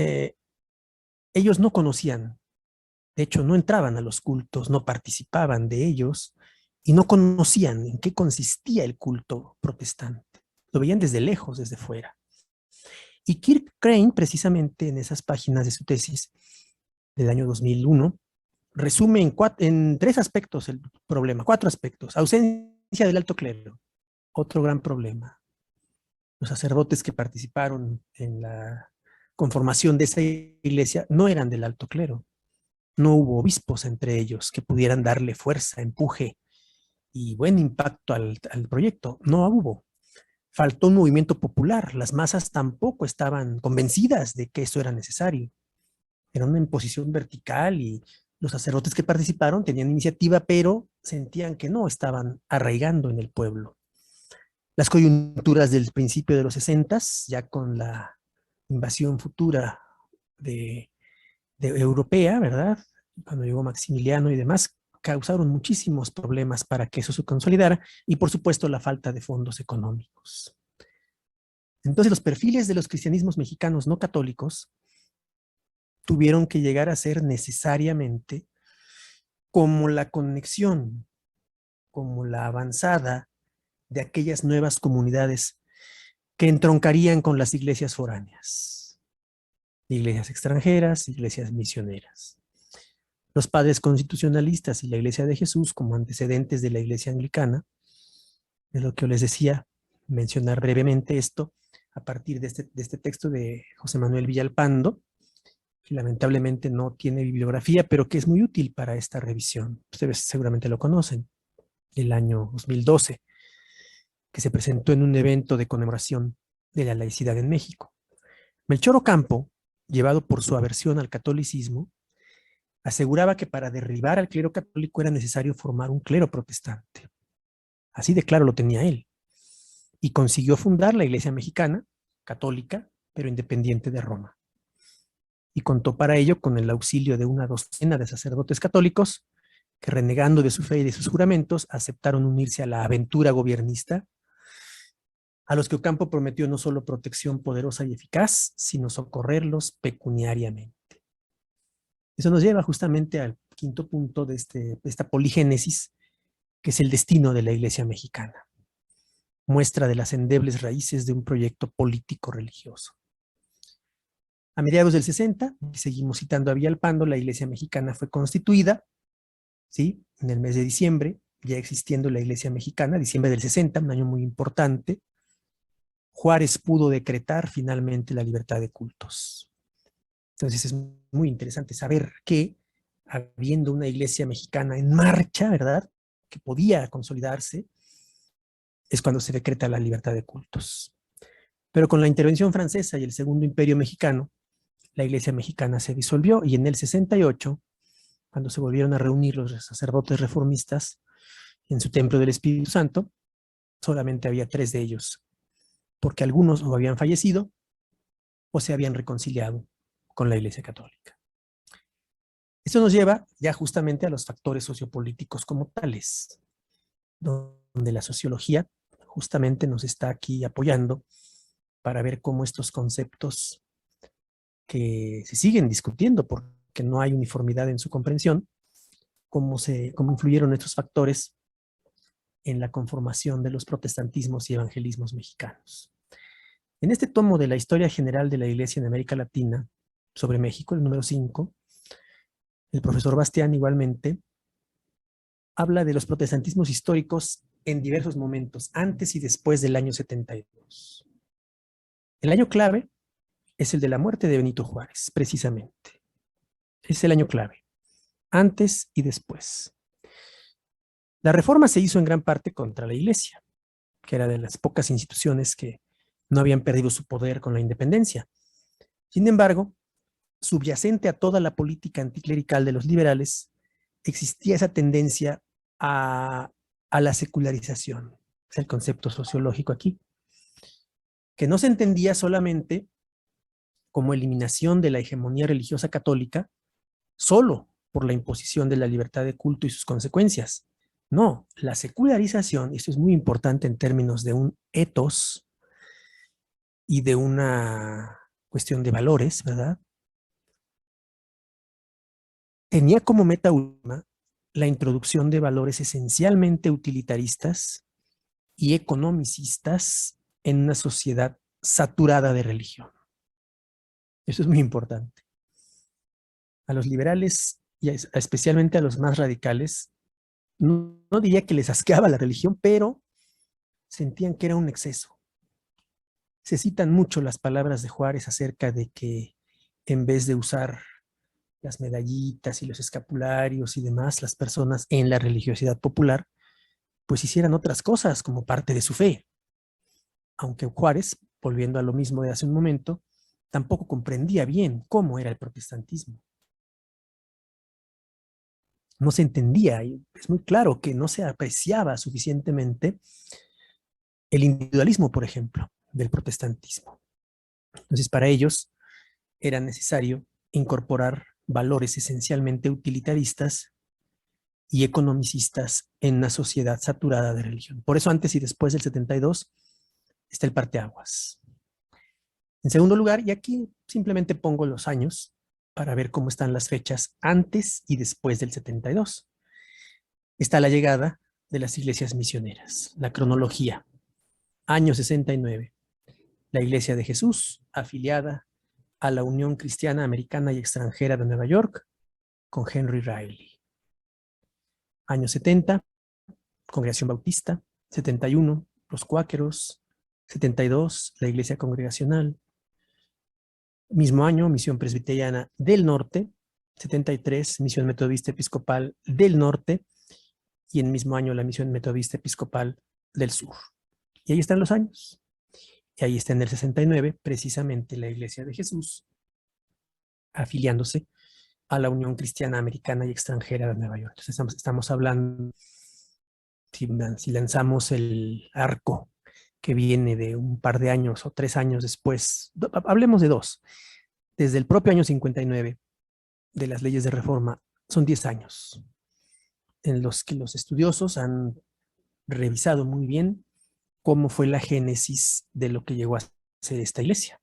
ellos no conocían, de hecho, no entraban a los cultos, no participaban de ellos y no conocían en qué consistía el culto protestante. Lo veían desde lejos, desde fuera. Y Kirk Crane, precisamente en esas páginas de su tesis del año 2001, resume en 3 aspectos el problema, 4 aspectos. Ausencia del alto clero, otro gran problema. Los sacerdotes que participaron en la conformación de esa iglesia no eran del alto clero. No hubo obispos entre ellos que pudieran darle fuerza, empuje y buen impacto al proyecto. No hubo. Faltó un movimiento popular. Las masas tampoco estaban convencidas de que eso era necesario. Era una imposición vertical y los sacerdotes que participaron tenían iniciativa, pero sentían que no estaban arraigando en el pueblo. Las coyunturas del principio de los 60, ya con la invasión futura de europea, ¿verdad? Cuando llegó Maximiliano y demás, causaron muchísimos problemas para que eso se consolidara y, por supuesto, la falta de fondos económicos. Entonces, los perfiles de los cristianismos mexicanos no católicos tuvieron que llegar a ser necesariamente como la conexión, como la avanzada de aquellas nuevas comunidades que entroncarían con las iglesias foráneas, iglesias extranjeras, iglesias misioneras. Los padres constitucionalistas y la Iglesia de Jesús como antecedentes de la Iglesia anglicana, es lo que yo les decía, mencionar brevemente esto a partir de este texto de José Manuel Villalpando, que lamentablemente no tiene bibliografía, pero que es muy útil para esta revisión. Ustedes seguramente lo conocen, el año 2012, que se presentó en un evento de conmemoración de la laicidad en México. Melchor Ocampo, llevado por su aversión al catolicismo, aseguraba que para derribar al clero católico era necesario formar un clero protestante. Así de claro lo tenía él. Y consiguió fundar la Iglesia Mexicana, católica, pero independiente de Roma. Y contó para ello con el auxilio de una docena de sacerdotes católicos que, renegando de su fe y de sus juramentos, aceptaron unirse a la aventura gobiernista, a los que Ocampo prometió no solo protección poderosa y eficaz, sino socorrerlos pecuniariamente. Eso nos lleva justamente al quinto punto de esta poligénesis, que es el destino de la Iglesia mexicana. Muestra de las endebles raíces de un proyecto político-religioso. A mediados del 60, y seguimos citando a Villalpando, la Iglesia mexicana fue constituida, ¿sí? En el mes de diciembre, ya existiendo la Iglesia mexicana, diciembre del 60, un año muy importante. Juárez pudo decretar finalmente la libertad de cultos. Entonces es muy interesante saber que, habiendo una iglesia mexicana en marcha, ¿verdad?, que podía consolidarse, es cuando se decreta la libertad de cultos. Pero con la intervención francesa y el Segundo Imperio Mexicano, la iglesia mexicana se disolvió y en el 68, cuando se volvieron a reunir los sacerdotes reformistas en su templo del Espíritu Santo, solamente había 3 de ellos, porque algunos o habían fallecido o se habían reconciliado con la Iglesia Católica. Esto nos lleva ya justamente a los factores sociopolíticos como tales, donde la sociología justamente nos está aquí apoyando para ver cómo estos conceptos que se siguen discutiendo porque no hay uniformidad en su comprensión, cómo influyeron estos factores en la conformación de los protestantismos y evangelismos mexicanos. En este tomo de la Historia General de la Iglesia en América Latina, sobre México, el número 5, el profesor Bastián igualmente, habla de los protestantismos históricos en diversos momentos, antes y después del año 72. El año clave es el de la muerte de Benito Juárez, precisamente. Es el año clave, antes y después. La reforma se hizo en gran parte contra la Iglesia, que era de las pocas instituciones que no habían perdido su poder con la independencia. Sin embargo, subyacente a toda la política anticlerical de los liberales, existía esa tendencia a la secularización. Es el concepto sociológico aquí, que no se entendía solamente como eliminación de la hegemonía religiosa católica, solo por la imposición de la libertad de culto y sus consecuencias. No, la secularización, y esto es muy importante en términos de un ethos y de una cuestión de valores, ¿verdad? Tenía como meta última la introducción de valores esencialmente utilitaristas y economicistas en una sociedad saturada de religión. Eso es muy importante. A los liberales, y especialmente a los más radicales, no diría que les asqueaba la religión, pero sentían que era un exceso. Se citan mucho las palabras de Juárez acerca de que en vez de usar las medallitas y los escapularios y demás, las personas en la religiosidad popular, pues hicieran otras cosas como parte de su fe. Aunque Juárez, volviendo a lo mismo de hace un momento, tampoco comprendía bien cómo era el protestantismo. No se entendía, y es muy claro que no se apreciaba suficientemente el individualismo, por ejemplo, del protestantismo. Entonces, para ellos era necesario incorporar valores esencialmente utilitaristas y economicistas en una sociedad saturada de religión. Por eso, antes y después del 72, está el parteaguas. En segundo lugar, y aquí simplemente pongo los años para ver cómo están las fechas antes y después del 72. Está la llegada de las iglesias misioneras, la cronología. Año 69. La Iglesia de Jesús, afiliada a la Unión Cristiana Americana y Extranjera de Nueva York, con Henry Riley. Año 70, Congregación Bautista. 71, los Cuáqueros. 72, la Iglesia Congregacional. Mismo año, Misión Presbiteriana del Norte. 73, Misión Metodista Episcopal del Norte. Y en el mismo año, la Misión Metodista Episcopal del Sur. Y ahí están los años. Y ahí está en el 69, precisamente la Iglesia de Jesús, afiliándose a la Unión Cristiana Americana y Extranjera de Nueva York. Entonces estamos hablando, si lanzamos el arco que viene de un par de años o 3 años después, hablemos de 2, desde el propio año 59 de las leyes de reforma, son 10 años en los que los estudiosos han revisado muy bien cómo fue la génesis de lo que llegó a ser esta iglesia,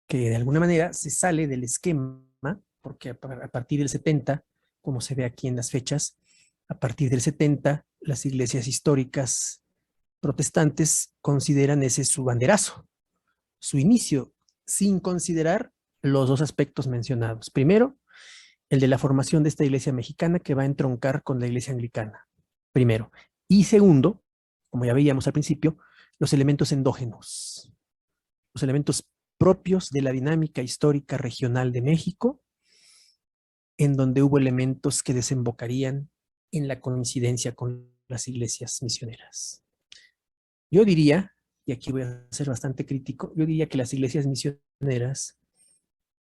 que de alguna manera se sale del esquema, porque a partir del 70, como se ve aquí en las fechas, a partir del 70, las iglesias históricas protestantes consideran ese su banderazo, su inicio, sin considerar los 2 aspectos mencionados. Primero, el de la formación de esta iglesia mexicana que va a entroncar con la iglesia anglicana, primero. Y segundo, como ya veíamos al principio, los elementos endógenos, los elementos propios de la dinámica histórica regional de México, en donde hubo elementos que desembocarían en la coincidencia con las iglesias misioneras. Yo diría, y aquí voy a ser bastante crítico, yo diría que las iglesias misioneras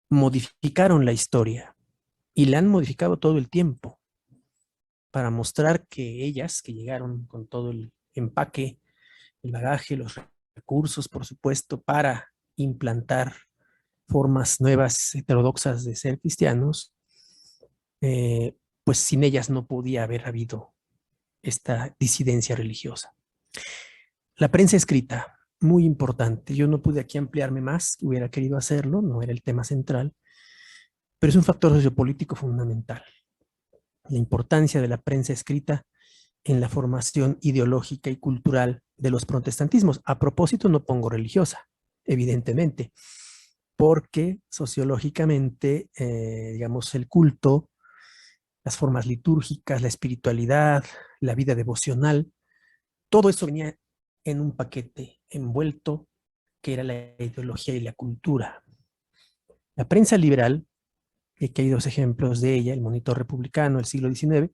modificaron la historia y la han modificado todo el tiempo para mostrar que ellas, que llegaron con todo el empaque, el bagaje, los recursos, por supuesto, para implantar formas nuevas, heterodoxas de ser cristianos, pues sin ellas no podía haber habido esta disidencia religiosa. La prensa escrita, muy importante. Yo no pude aquí ampliarme más, hubiera querido hacerlo, no era el tema central, pero es un factor sociopolítico fundamental. La importancia de la prensa escrita en la formación ideológica y cultural de los protestantismos. A propósito, no pongo religiosa, evidentemente, porque sociológicamente, digamos, el culto las formas litúrgicas, la espiritualidad, la vida devocional, todo eso venía en un paquete envuelto que era la ideología y la cultura. La prensa liberal, y aquí hay dos ejemplos de ella, el Monitor Republicano del siglo XIX,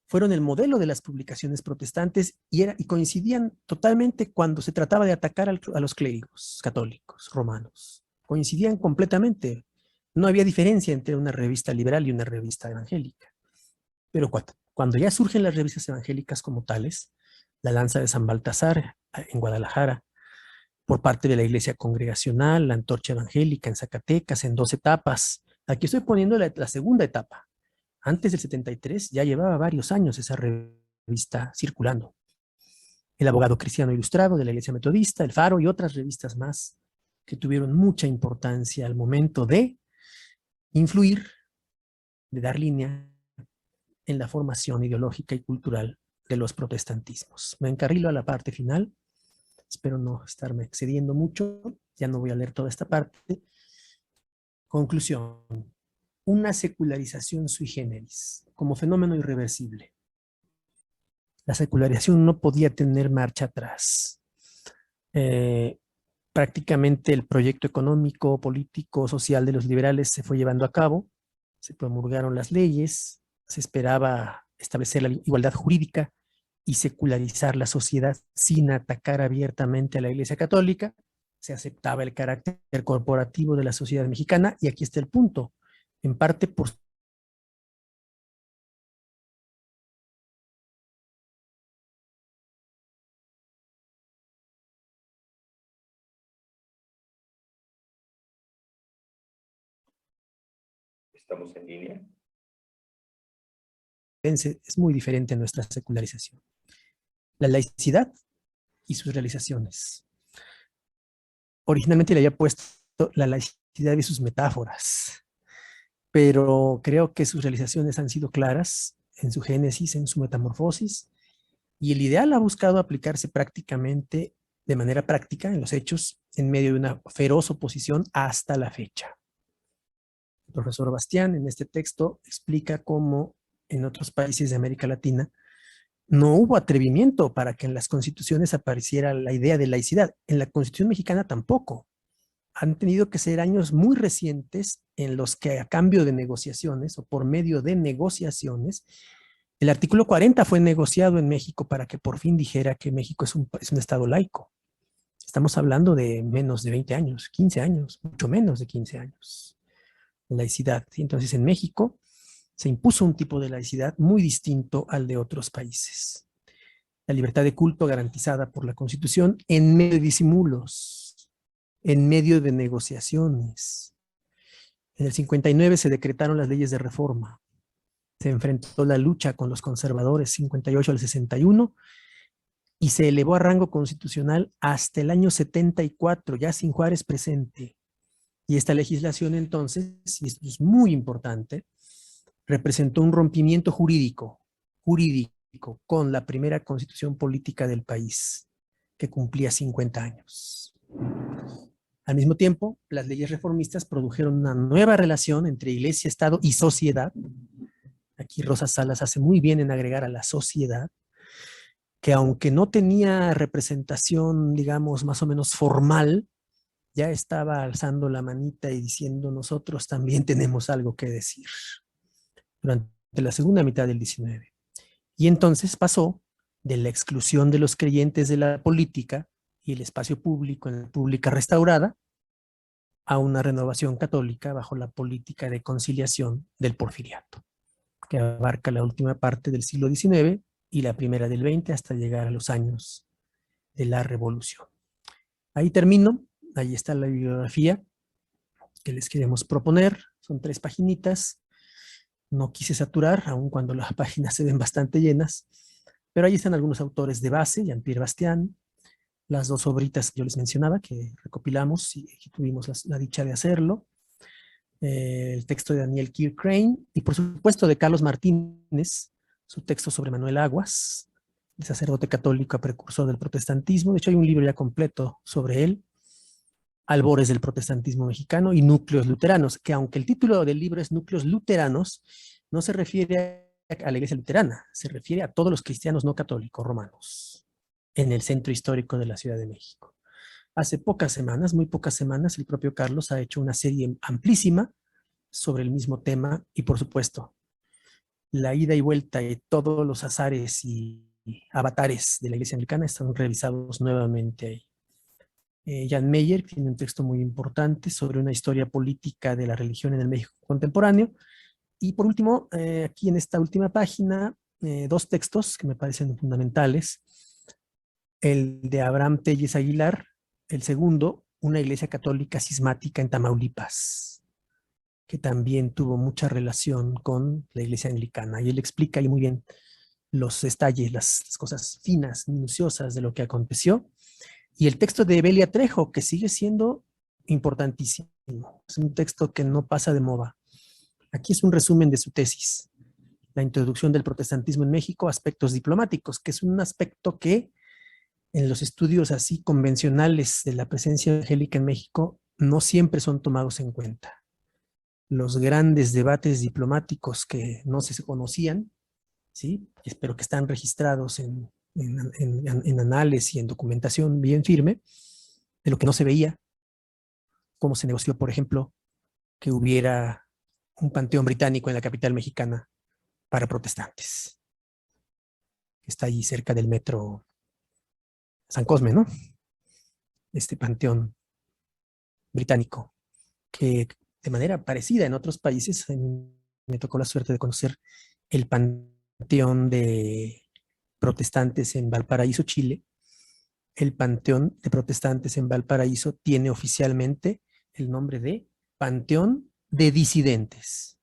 fueron el modelo de las publicaciones protestantes y coincidían totalmente cuando se trataba de atacar a los clérigos católicos romanos. Coincidían completamente. No había diferencia entre una revista liberal y una revista evangélica. Pero cuando ya surgen las revistas evangélicas como tales, la Lanza de San Baltasar en Guadalajara, por parte de la Iglesia Congregacional, la Antorcha Evangélica en Zacatecas, en 2 etapas. Aquí estoy poniendo la segunda etapa. Antes del 73 ya llevaba varios años esa revista circulando. El Abogado Cristiano Ilustrado de la Iglesia Metodista, El Faro y otras revistas más que tuvieron mucha importancia al momento de influir, de dar línea en la formación ideológica y cultural de los protestantismos. Me encarrilo a la parte final. Espero no estarme excediendo mucho. Ya no voy a leer toda esta parte. Conclusión. Una secularización sui generis, como fenómeno irreversible. La secularización no podía tener marcha atrás. Prácticamente el proyecto económico, político, social de los liberales se fue llevando a cabo, se promulgaron las leyes, se esperaba establecer la igualdad jurídica y secularizar la sociedad sin atacar abiertamente a la Iglesia Católica. Se aceptaba el carácter corporativo de la sociedad mexicana y aquí está el punto. En parte por ¿Estamos en línea? es muy diferente a nuestra secularización. La laicidad y sus realizaciones. Originalmente le había puesto la laicidad y sus metáforas, pero creo que sus realizaciones han sido claras en su génesis, en su metamorfosis, y el ideal ha buscado aplicarse prácticamente de manera práctica en los hechos en medio de una feroz oposición hasta la fecha. El profesor Bastián en este texto explica cómo en otros países de América Latina no hubo atrevimiento para que en las constituciones apareciera la idea de laicidad. En la Constitución mexicana tampoco. Han tenido que ser años muy recientes en los que a cambio de negociaciones o por medio de negociaciones, el artículo 40 fue negociado en México para que por fin dijera que México es un estado laico. Estamos hablando de menos de 20 años, 15 años, mucho menos de 15 años. Laicidad. Entonces en México se impuso un tipo de laicidad muy distinto al de otros países. La libertad de culto garantizada por la Constitución en medio de disimulos, en medio de negociaciones. En el 59 se decretaron las leyes de reforma. Se enfrentó la lucha con los conservadores 58 al 61 y se elevó a rango constitucional hasta el año 74, ya sin Juárez presente. Y esta legislación entonces, y esto es muy importante, representó un rompimiento jurídico con la primera constitución política del país, que cumplía 50 años. Al mismo tiempo, las leyes reformistas produjeron una nueva relación entre iglesia, Estado y sociedad. Aquí Rosa Salas hace muy bien en agregar a la sociedad, que aunque no tenía representación, digamos, más o menos formal, ya estaba alzando la manita y diciendo nosotros también tenemos algo que decir durante la segunda mitad del 19. Y entonces pasó de la exclusión de los creyentes de la política y el espacio público en la pública restaurada a una renovación católica bajo la política de conciliación del porfiriato, que abarca la última parte del siglo XIX y la primera del XX hasta llegar a los años de la Revolución. Ahí termino, ahí está la bibliografía que les queremos proponer, son 3 paginitas. No quise saturar, aun cuando las páginas se ven bastante llenas, pero ahí están algunos autores de base, Jean-Pierre Bastián, las 2 obritas que yo les mencionaba, que recopilamos y que tuvimos la dicha de hacerlo, el texto de Daniel Kirk Crane, y por supuesto de Carlos Martínez, su texto sobre Manuel Aguas, el sacerdote católico precursor del protestantismo. De hecho hay un libro ya completo sobre él, Albores del protestantismo mexicano y Núcleos luteranos, que aunque el título del libro es Núcleos luteranos, no se refiere a la iglesia luterana, se refiere a todos los cristianos no católicos romanos en el centro histórico de la Ciudad de México. Hace pocas semanas, muy pocas semanas, el propio Carlos ha hecho una serie amplísima sobre el mismo tema y, por supuesto, la ida y vuelta y todos los azares y avatares de la iglesia anglicana están revisados nuevamente ahí. Jan Meyer tiene un texto muy importante sobre una historia política de la religión en el México contemporáneo. Y por último, aquí en esta última página, dos textos que me parecen fundamentales. El de Abraham Telles Aguilar, el segundo, Una iglesia católica cismática en Tamaulipas, que también tuvo mucha relación con la iglesia anglicana. Y él explica ahí muy bien los detalles, las cosas finas, minuciosas de lo que aconteció. Y el texto de Belia Trejo, que sigue siendo importantísimo. Es un texto que no pasa de moda. Aquí es un resumen de su tesis, La introducción del protestantismo en México, aspectos diplomáticos, que es un aspecto que en los estudios así convencionales de la presencia evangélica en México no siempre son tomados en cuenta. Los grandes debates diplomáticos que no se conocían, ¿sí? Espero que están registrados en anales y en documentación bien firme, de lo que no se veía, cómo se negoció, por ejemplo, que hubiera un panteón británico en la capital mexicana para protestantes. Está allí cerca del metro San Cosme, ¿no? Este panteón británico, que de manera parecida en otros países, me tocó la suerte de conocer el panteón de protestantes en Valparaíso, Chile. El panteón de protestantes en Valparaíso tiene oficialmente el nombre de Panteón de Disidentes.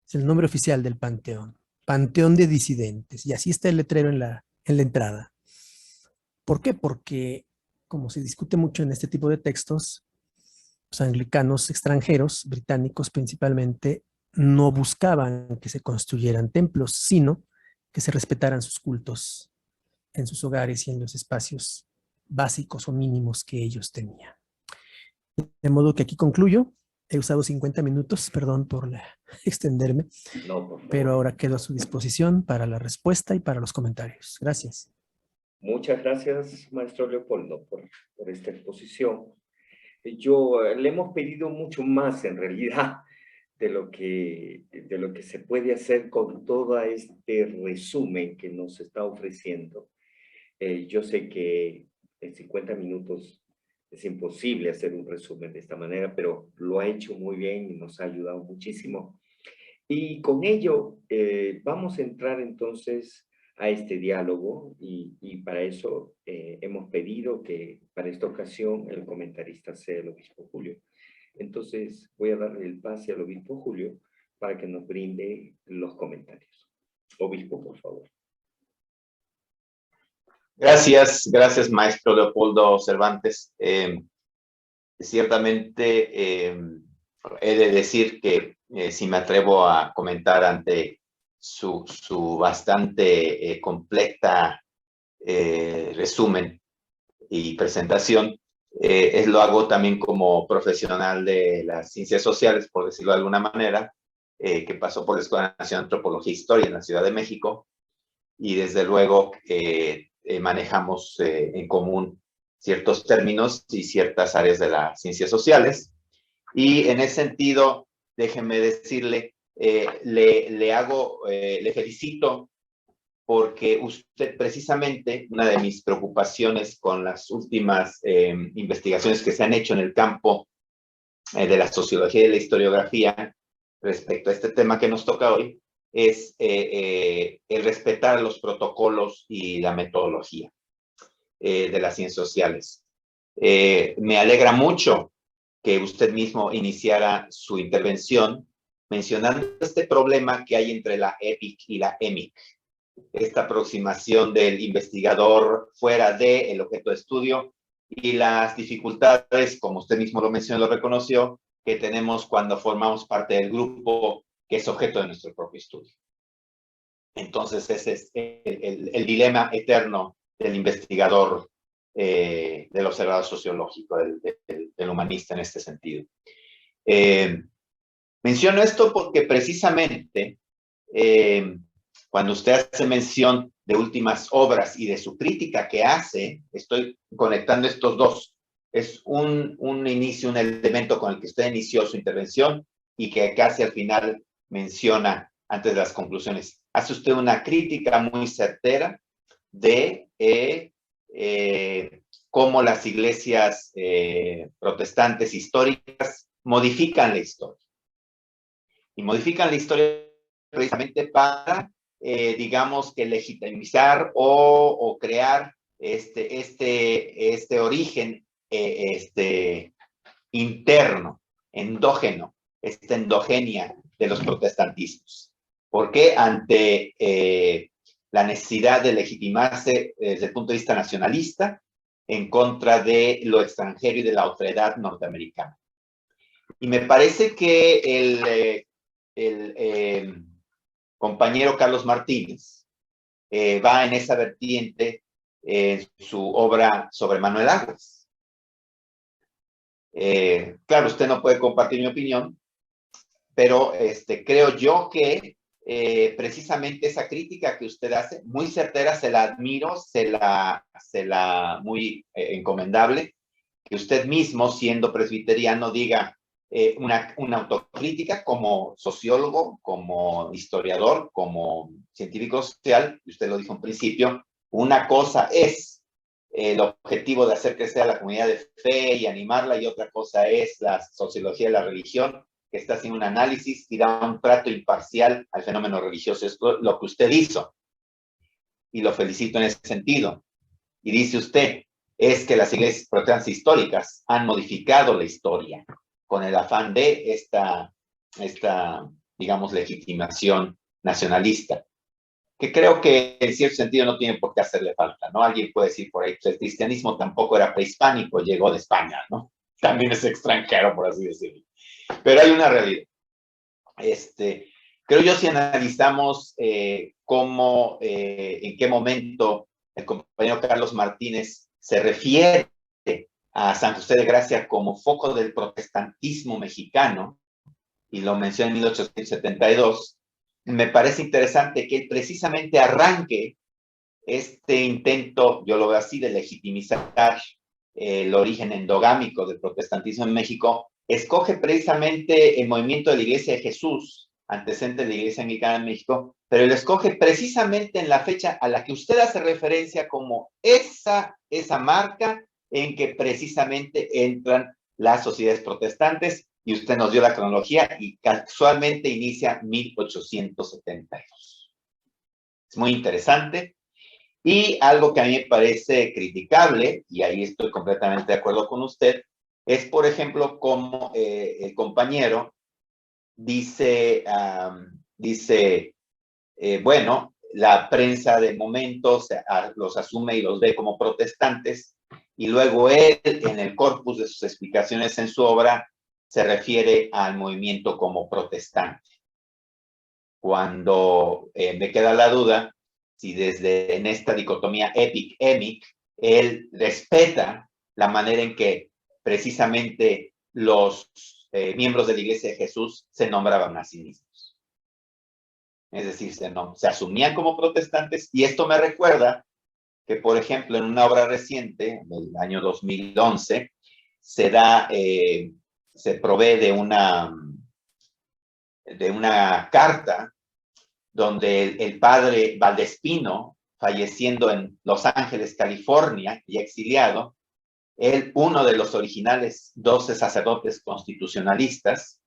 Es el nombre oficial del panteón. Panteón de Disidentes. Y así está el letrero en la entrada. ¿Por qué? Porque, como se discute mucho en este tipo de textos, los anglicanos extranjeros, británicos principalmente, no buscaban que se construyeran templos, sino que se respetaran sus cultos en sus hogares y en los espacios básicos o mínimos que ellos tenían. De modo que aquí concluyo. He usado 50 minutos, perdón por extenderme, No, pero ahora quedo a su disposición para la respuesta y para los comentarios. Gracias. Muchas gracias, maestro Leopoldo, por esta exposición. Le hemos pedido mucho más, en realidad, de lo que se puede hacer con todo este resumen que nos está ofreciendo. Yo sé que en 50 minutos es imposible hacer un resumen de esta manera, pero lo ha hecho muy bien y nos ha ayudado muchísimo. Y con ello vamos a entrar entonces a este diálogo y para eso hemos pedido que para esta ocasión el comentarista sea el obispo Julio. Entonces voy a darle el pase al obispo Julio para que nos brinde los comentarios. Obispo, por favor. Gracias, maestro Leopoldo Cervantes. Ciertamente he de decir que si me atrevo a comentar ante su bastante completa resumen y presentación, lo hago también como profesional de las ciencias sociales, por decirlo de alguna manera, que pasó por la Escuela Nacional de Antropología e Historia en la Ciudad de México, y desde luego manejamos en común ciertos términos y ciertas áreas de las ciencias sociales. Y en ese sentido, déjenme decirle, le felicito porque usted precisamente, una de mis preocupaciones con las últimas investigaciones que se han hecho en el campo de la sociología y de la historiografía respecto a este tema que nos toca hoy, es el respetar los protocolos y la metodología de las ciencias sociales. Me alegra mucho que usted mismo iniciara su intervención mencionando este problema que hay entre la EPIC y la EMIC, esta aproximación del investigador fuera del objeto de estudio y las dificultades, como usted mismo lo mencionó, lo reconoció, que tenemos cuando formamos parte del grupo que es objeto de nuestro propio estudio. Entonces ese es el dilema eterno del investigador, del observador sociológico, del humanista en este sentido. Menciono esto porque precisamente cuando usted hace mención de últimas obras y de su crítica que hace, estoy conectando estos dos. Es un inicio, un elemento con el que usted inició su intervención y que casi al final menciona antes de las conclusiones. Hace usted una crítica muy certera de cómo las iglesias protestantes históricas modifican la historia. Y modifican la historia precisamente para, digamos, que legitimizar o crear este origen interno, endógeno, esta endogenia de los protestantismos. ¿Por qué? Ante la necesidad de legitimarse desde el punto de vista nacionalista en contra de lo extranjero y de la otredad norteamericana. Y me parece que el compañero Carlos Martínez va en esa vertiente en su obra sobre Manuel Aguas. Claro, usted no puede compartir mi opinión, pero creo yo que precisamente esa crítica que usted hace, muy certera, se la admiro, se la muy encomendable, que usted mismo, siendo presbiteriano, diga una autocrítica como sociólogo, como historiador, como científico social, y usted lo dijo en principio, una cosa es el objetivo de hacer crecer a la comunidad de fe y animarla, y otra cosa es la sociología de la religión, que está haciendo un análisis y da un trato imparcial al fenómeno religioso. Es lo que usted hizo. Y lo felicito en ese sentido. Y dice usted, es que las iglesias protestantes históricas han modificado la historia con el afán de esta digamos, legitimación nacionalista, que creo que en cierto sentido no tiene por qué hacerle falta, ¿no? Alguien puede decir por ahí, pues el cristianismo tampoco era prehispánico, llegó de España, ¿no? También es extranjero, por así decirlo. Pero hay una realidad. Creo yo, si analizamos cómo, en qué momento el compañero Carlos Martínez se refiere a San José de Gracia como foco del protestantismo mexicano, y lo menciona en 1872, me parece interesante que él precisamente arranque este intento, yo lo veo así, de legitimizar el origen endogámico del protestantismo en México, escoge precisamente el movimiento de la Iglesia de Jesús, antecedente de la Iglesia Anglicana en México, pero lo escoge precisamente en la fecha a la que usted hace referencia como esa marca en que precisamente entran las sociedades protestantes, y usted nos dio la cronología y casualmente inicia 1872. Es muy interesante. Y algo que a mí me parece criticable, y ahí estoy completamente de acuerdo con usted, es, por ejemplo, cómo el compañero dice, bueno, la prensa de momento los asume y los ve como protestantes, y luego él, en el corpus de sus explicaciones en su obra, se refiere al movimiento como protestante. Cuando me queda la duda si en esta dicotomía epic-emic, él respeta la manera en que precisamente los miembros de la Iglesia de Jesús se nombraban a sí mismos. Es decir, se asumían como protestantes, y esto me recuerda que, por ejemplo, en una obra reciente, del año 2011, se provee de una carta donde el padre Valdespino, falleciendo en Los Ángeles, California, y exiliado, uno de los originales 12 sacerdotes constitucionalistas,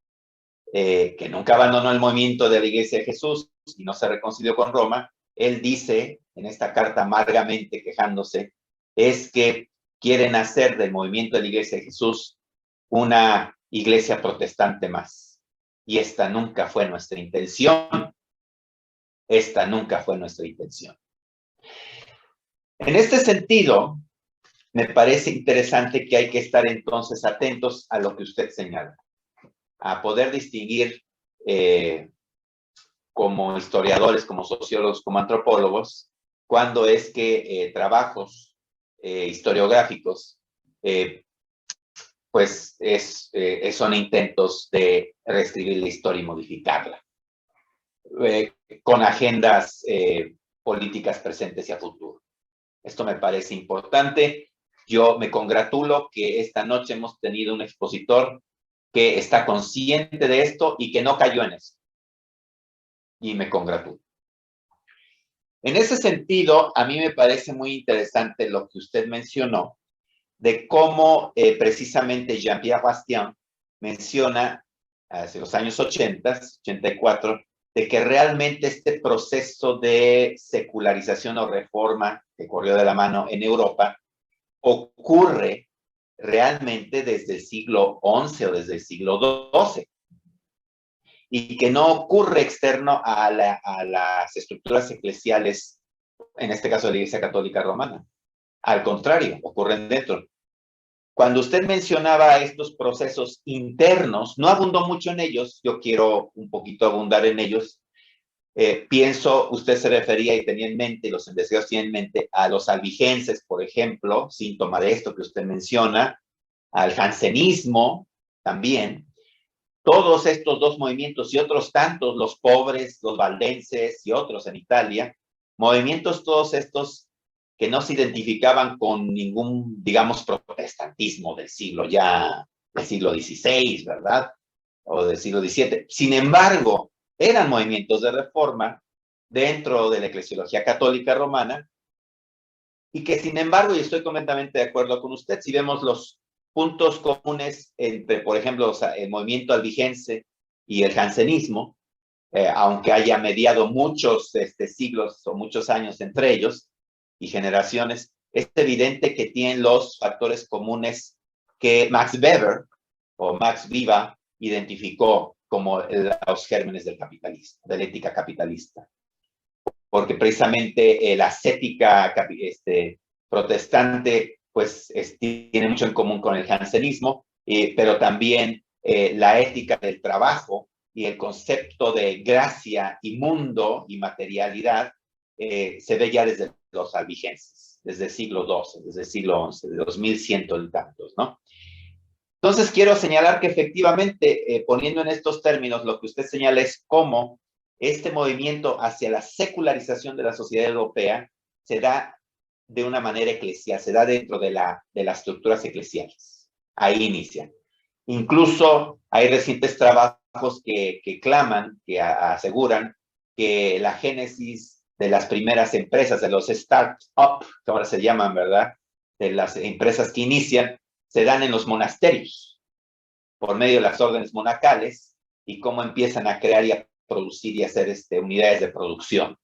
que nunca abandonó el movimiento de la Iglesia de Jesús y no se reconcilió con Roma, él dice en esta carta, amargamente quejándose, es que quieren hacer del movimiento de la Iglesia de Jesús una iglesia protestante más. Y esta nunca fue nuestra intención. Esta nunca fue nuestra intención. En este sentido, me parece interesante que hay que estar entonces atentos a lo que usted señala, a poder distinguir como historiadores, como sociólogos, como antropólogos, cuando es que trabajos historiográficos pues son intentos de reescribir la historia y modificarla. con agendas políticas presentes y a futuro. Esto me parece importante. Yo me congratulo que esta noche hemos tenido un expositor que está consciente de esto y que no cayó en eso. Y me congratulo. En ese sentido, a mí me parece muy interesante lo que usted mencionó, de cómo precisamente Jean-Pierre Bastien menciona hace los años 80, 84, de que realmente este proceso de secularización o reforma que corrió de la mano en Europa ocurre realmente desde el siglo XI o desde el siglo XII y que no ocurre externo a las estructuras eclesiales, en este caso de la Iglesia Católica Romana. Al contrario, ocurren dentro. Cuando usted mencionaba estos procesos internos, no abundó mucho en ellos, yo quiero un poquito abundar en ellos. Pienso, usted se refería y tenía en mente, los investigadores tienen en mente, a los albigenses, por ejemplo, síntoma de esto que usted menciona, al jansenismo también. Todos estos dos movimientos y otros tantos, los pobres, los valdenses y otros en Italia, movimientos todos estos que no se identificaban con ningún, digamos, protestantismo del siglo XVI, ¿verdad? O del siglo XVII. Sin embargo, eran movimientos de reforma dentro de la eclesiología católica romana y que, sin embargo, y estoy completamente de acuerdo con usted, si vemos los puntos comunes entre, por ejemplo, el movimiento albigense y el jansenismo, aunque haya mediado muchos siglos o muchos años entre ellos y generaciones, es evidente que tienen los factores comunes que Max Weber o Max Viva identificó como los gérmenes del capitalismo, de la ética capitalista. Porque precisamente la ascética protestante pues tiene mucho en común con el jansenismo, pero también la ética del trabajo y el concepto de gracia y mundo y materialidad se ve ya desde los albigenses, desde el siglo XII, desde el siglo XI, de 2100 y tantos, ¿no? Entonces quiero señalar que efectivamente, poniendo en estos términos, lo que usted señala es cómo este movimiento hacia la secularización de la sociedad europea se da de una manera eclesial, se da dentro de las estructuras eclesiales. Ahí inician. Incluso hay recientes trabajos que claman, que aseguran que la génesis de las primeras empresas, de los start-up, que ahora se llaman, ¿verdad? De las empresas que inician, se dan en los monasterios, por medio de las órdenes monacales, y cómo empiezan a crear y a producir y hacer unidades de producción,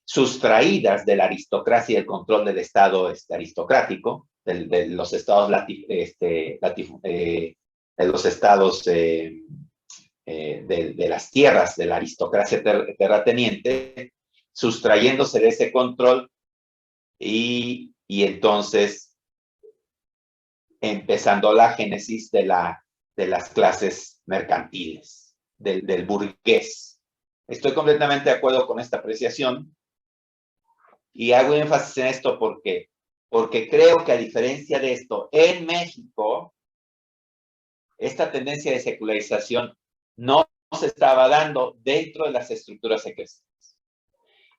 sustraídas de la aristocracia y el control del Estado aristocrático, de los estados de los estados de las tierras de la aristocracia terrateniente, sustrayéndose de ese control y entonces empezando la génesis de las clases mercantiles, del burgués. Estoy completamente de acuerdo con esta apreciación y hago énfasis en esto porque creo que a diferencia de esto, en México, esta tendencia de secularización no se estaba dando dentro de las estructuras eclesiales.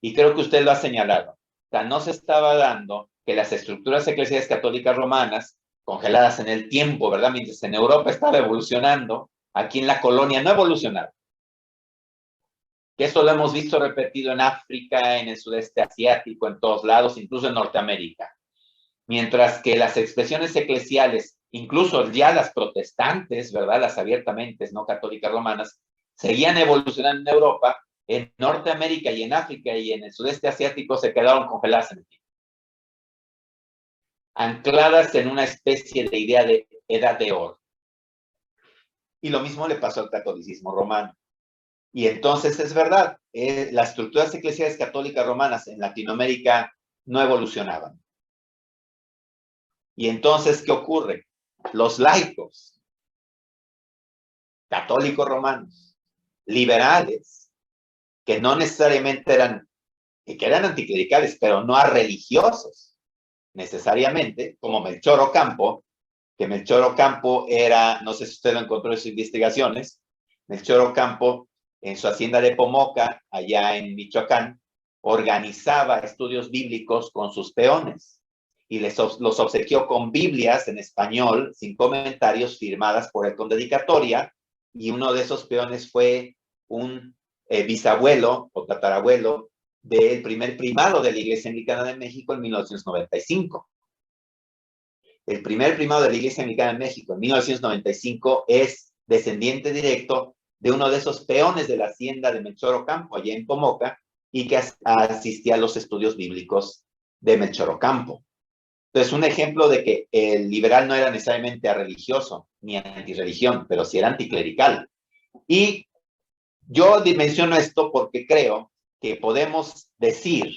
Y creo que usted lo ha señalado. O sea, no se estaba dando que las estructuras eclesiales católicas romanas, congeladas en el tiempo, ¿verdad? Mientras en Europa estaba evolucionando, aquí en la colonia no evolucionaba. Que eso lo hemos visto repetido en África, en el sudeste asiático, en todos lados, incluso en Norteamérica. Mientras que las expresiones eclesiales, incluso ya las protestantes, ¿verdad? Las abiertamente no católicas romanas, seguían evolucionando en Europa, en Norteamérica y en África y en el sudeste asiático se quedaron congeladas en el tiempo. Ancladas en una especie de idea de edad de oro. Y lo mismo le pasó al catolicismo romano. Y entonces es verdad, las estructuras eclesiales católicas romanas en Latinoamérica no evolucionaban. Y entonces, ¿qué ocurre? Los laicos, católicos romanos, liberales, que no necesariamente eran, que eran anticlericales, pero no a religiosos, necesariamente, como Melchor Ocampo, que Melchor Ocampo era, no sé si usted lo encontró en sus investigaciones, Melchor Ocampo en su hacienda de Pomoca, allá en Michoacán, organizaba estudios bíblicos con sus peones y los obsequió con Biblias en español, sin comentarios, firmadas por él con dedicatoria, y uno de esos peones fue un bisabuelo o tatarabuelo del primer primado de la Iglesia Anglicana de México en 1995. El primer primado de la Iglesia Anglicana de México en 1995 es descendiente directo de uno de esos peones de la hacienda de Melchor Ocampo, allá en Pomoca, y que asistía a los estudios bíblicos de Melchor Ocampo. Entonces, un ejemplo de que el liberal no era necesariamente religioso ni antirreligión, pero sí era anticlerical. Y yo menciono esto porque creo que podemos decir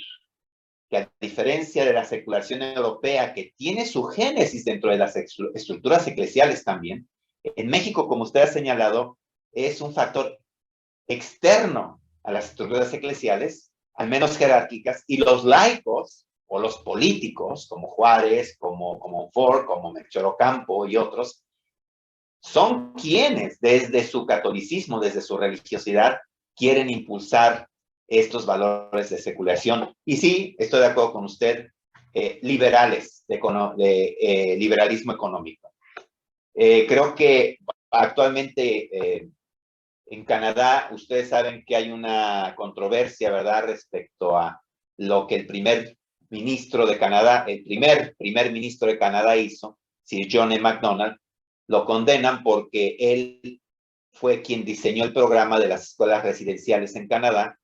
que, a diferencia de la secularización europea, que tiene su génesis dentro de las estructuras eclesiales también, en México, como usted ha señalado, es un factor externo a las estructuras eclesiales, al menos jerárquicas, y los laicos o los políticos, como Juárez, como Ford, como Melchor Ocampo y otros, son quienes desde su catolicismo, desde su religiosidad, quieren impulsar estos valores de secularización. Y sí, estoy de acuerdo con usted, liberales, de liberalismo económico. Creo que actualmente en Canadá, ustedes saben que hay una controversia, ¿verdad?, respecto a lo que el primer ministro de Canadá, el primer ministro de Canadá hizo, Sir John A. Macdonald. Lo condenan porque él fue quien diseñó el programa de las escuelas residenciales en Canadá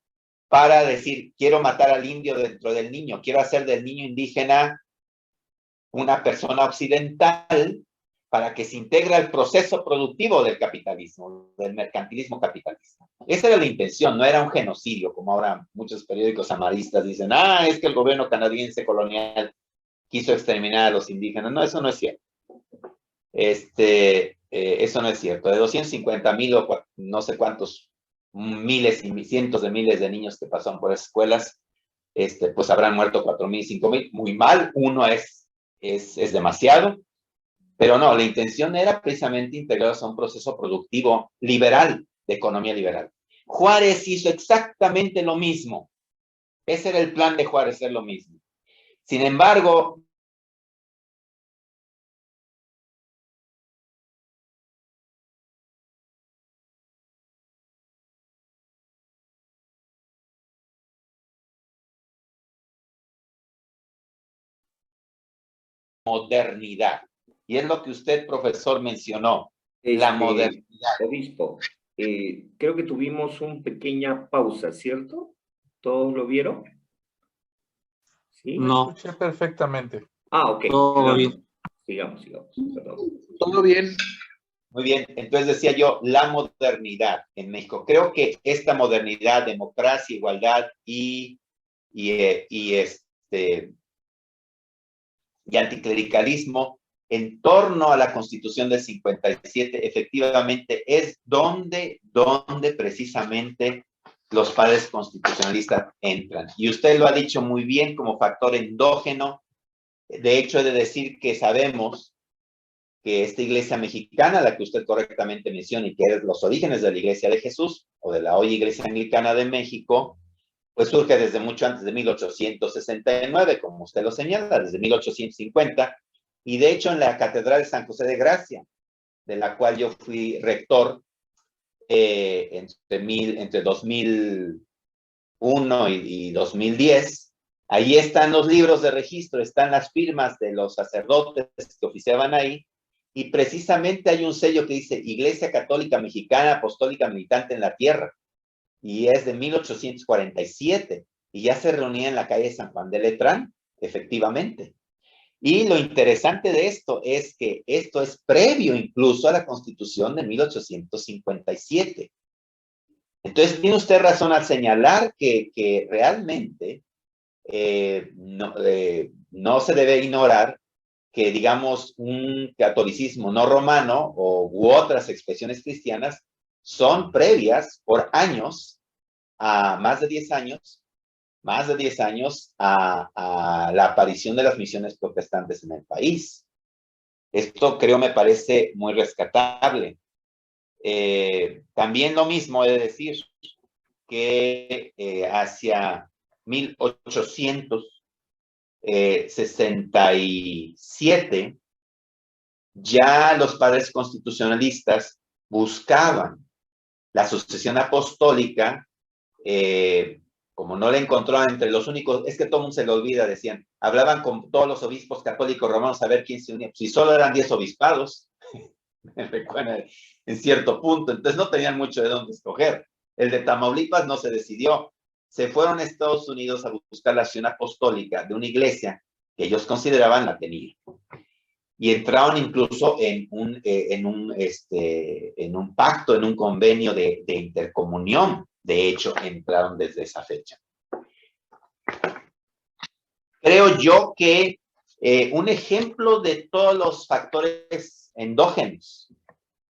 para decir, quiero matar al indio dentro del niño, quiero hacer del niño indígena una persona occidental para que se integre al proceso productivo del capitalismo, del mercantilismo capitalista. Esa era la intención, no era un genocidio, como ahora muchos periódicos amaristas dicen, es que el gobierno canadiense colonial quiso exterminar a los indígenas. No, eso no es cierto. Eso no es cierto. De 250,000 o no sé cuántos miles y cientos de miles de niños que pasaron por esas escuelas, pues habrán muerto 4,000, 5,000. Muy mal, uno es demasiado. Pero no, la intención era precisamente integrarse a un proceso productivo liberal, de economía liberal. Juárez hizo exactamente lo mismo. Ese era el plan de Juárez, hacer lo mismo. Sin embargo, modernidad. Y es lo que usted, profesor, mencionó, la modernidad. Obispo, creo que tuvimos una pequeña pausa, ¿cierto? ¿Todos lo vieron? ¿Sí? No. Escuché perfectamente. Ok. Todo bien. Sigamos. Perdón. Todo bien. Muy bien, entonces decía yo, la modernidad en México. Creo que esta modernidad, democracia, igualdad y anticlericalismo en torno a la Constitución del 57, efectivamente es donde precisamente los padres constitucionalistas entran. Y usted lo ha dicho muy bien como factor endógeno. De hecho, he de decir que sabemos que esta iglesia mexicana, la que usted correctamente menciona, y que es los orígenes de la Iglesia de Jesús, o de la hoy Iglesia Anglicana de México, pues surge desde mucho antes de 1869, como usted lo señala, desde 1850, y de hecho en la Catedral de San José de Gracia, de la cual yo fui rector entre 2001 y 2010, ahí están los libros de registro, están las firmas de los sacerdotes que oficiaban ahí, y precisamente hay un sello que dice Iglesia Católica Mexicana Apostólica Militante en la Tierra, y es de 1847, y ya se reunía en la calle San Juan de Letrán, efectivamente. Y lo interesante de esto es que esto es previo incluso a la Constitución de 1857. Entonces tiene usted razón al señalar que realmente no se debe ignorar que, digamos, un catolicismo no romano u otras expresiones cristianas son previas por años, a más de 10 años, a la aparición de las misiones protestantes en el país. Esto creo me parece muy rescatable. También lo mismo he de decir, que hacia 1867 ya los padres constitucionalistas buscaban la sucesión apostólica, como no la encontraban entre los únicos, es que todo el mundo se lo olvida, decían, hablaban con todos los obispos católicos romanos a ver quién se unía, si solo eran 10 obispados, me recuerda, en cierto punto, entonces no tenían mucho de dónde escoger. El de Tamaulipas no se decidió, se fueron a Estados Unidos a buscar la sucesión apostólica de una iglesia que ellos consideraban la tenía. Y entraron incluso en un pacto, en un convenio de intercomunión. De hecho, entraron desde esa fecha. Creo yo que un ejemplo de todos los factores endógenos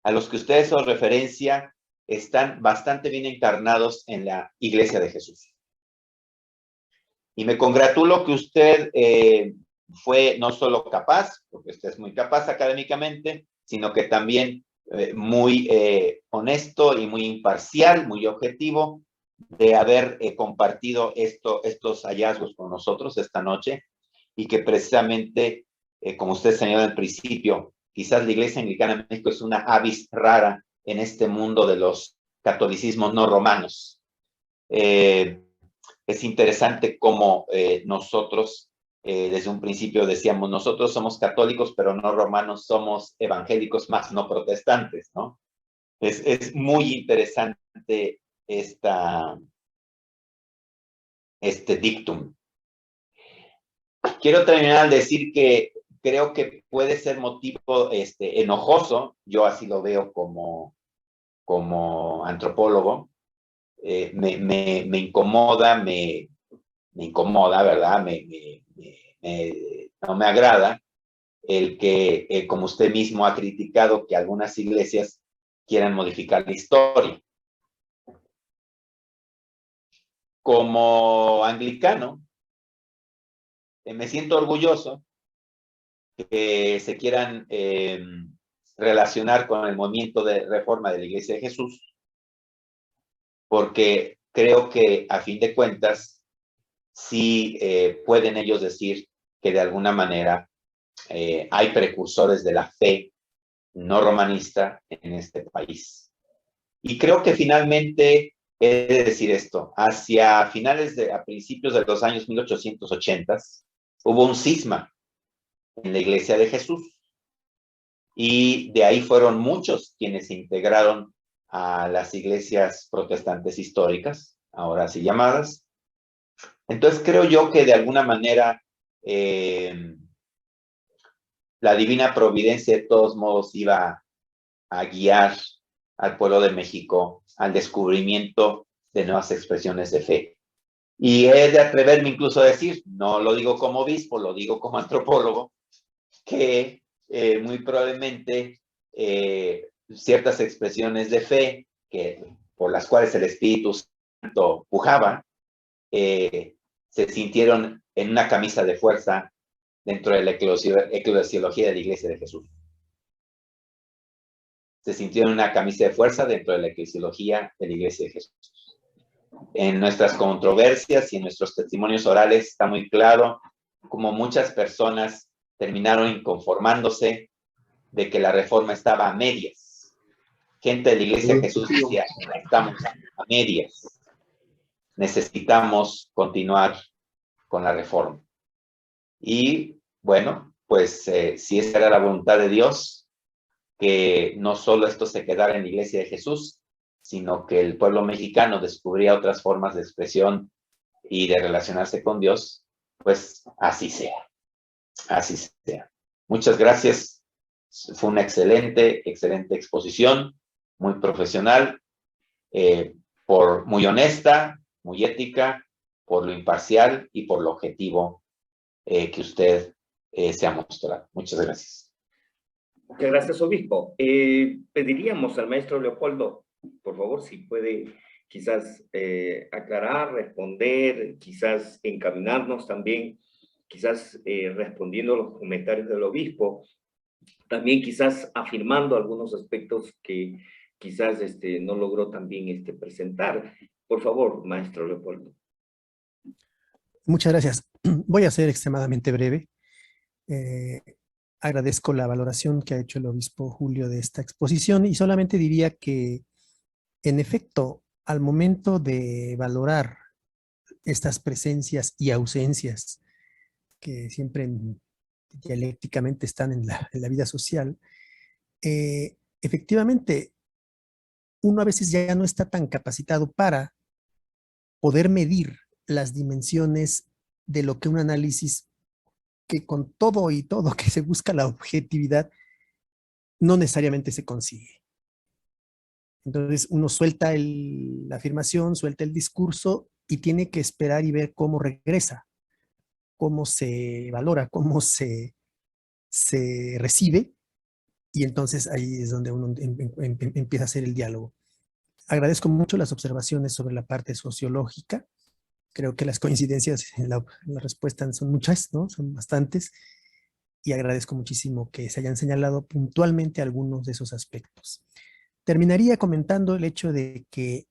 a los que ustedes hacen referencia están bastante bien encarnados en la Iglesia de Jesús. Y me congratulo que usted fue no solo capaz, porque usted es muy capaz académicamente, sino que también muy honesto y muy imparcial, muy objetivo, de haber compartido estos hallazgos con nosotros esta noche, y que precisamente, como usted señaló al principio, quizás la Iglesia Anglicana en México es una avis rara en este mundo de los catolicismos no romanos. Es interesante cómo nosotros, desde un principio decíamos, nosotros somos católicos, pero no romanos, somos evangélicos más no protestantes, ¿no? Es muy interesante este dictum. Quiero terminar al decir que creo que puede ser motivo enojoso, yo así lo veo como antropólogo, me incomoda, me incomoda, ¿verdad? No me agrada el que, como usted mismo ha criticado, que algunas iglesias quieran modificar la historia. Como anglicano, me siento orgulloso que se quieran relacionar con el movimiento de reforma de la Iglesia de Jesús, porque creo que a fin de cuentas sí pueden ellos decir que de alguna manera hay precursores de la fe no romanista en este país. Y creo que finalmente he de decir esto, a principios de los años 1880 hubo un cisma en la Iglesia de Jesús, y de ahí fueron muchos quienes se integraron a las iglesias protestantes históricas, ahora así llamadas. Entonces creo yo que de alguna manera la divina providencia de todos modos iba a guiar al pueblo de México al descubrimiento de nuevas expresiones de fe. Y he de atreverme incluso a decir, no lo digo como obispo, lo digo como antropólogo, que muy probablemente ciertas expresiones de fe por las cuales el Espíritu Santo pujaba, se sintieron en una camisa de fuerza dentro de la eclesiología de la Iglesia de Jesús. Se sintieron en una camisa de fuerza dentro de la eclesiología de la Iglesia de Jesús. En nuestras controversias y en nuestros testimonios orales está muy claro cómo muchas personas terminaron inconformándose de que la reforma estaba a medias. Gente de la Iglesia de Jesús decía, estamos a medias. Necesitamos continuar con la reforma. Y bueno, pues si esa era la voluntad de Dios, que no solo esto se quedara en la Iglesia de Jesús, sino que el pueblo mexicano descubría otras formas de expresión y de relacionarse con Dios, pues así sea. Así sea. Muchas gracias. Fue una excelente exposición, muy profesional, muy honesta, muy ética, por lo imparcial y por lo objetivo que usted se ha mostrado. Muchas gracias. Muchas gracias, obispo. Pediríamos al maestro Leopoldo, por favor, si puede quizás aclarar, responder, quizás encaminarnos también, quizás respondiendo a los comentarios del obispo, también quizás afirmando algunos aspectos que quizás no logró también presentar. Por favor, maestro Leopoldo. Muchas gracias. Voy a ser extremadamente breve. Agradezco la valoración que ha hecho el obispo Julio de esta exposición y solamente diría que, en efecto, al momento de valorar estas presencias y ausencias que siempre dialécticamente están en la vida social, efectivamente, uno a veces ya no está tan capacitado para poder medir las dimensiones de lo que un análisis que con todo y todo que se busca la objetividad, no necesariamente se consigue. Entonces uno suelta la afirmación, suelta el discurso y tiene que esperar y ver cómo regresa, cómo se valora, cómo se recibe, y entonces ahí es donde uno empieza a hacer el diálogo. Agradezco mucho las observaciones sobre la parte sociológica. Creo que las coincidencias en la respuesta son muchas, ¿no? Son bastantes, y agradezco muchísimo que se hayan señalado puntualmente algunos de esos aspectos. Terminaría comentando el hecho de que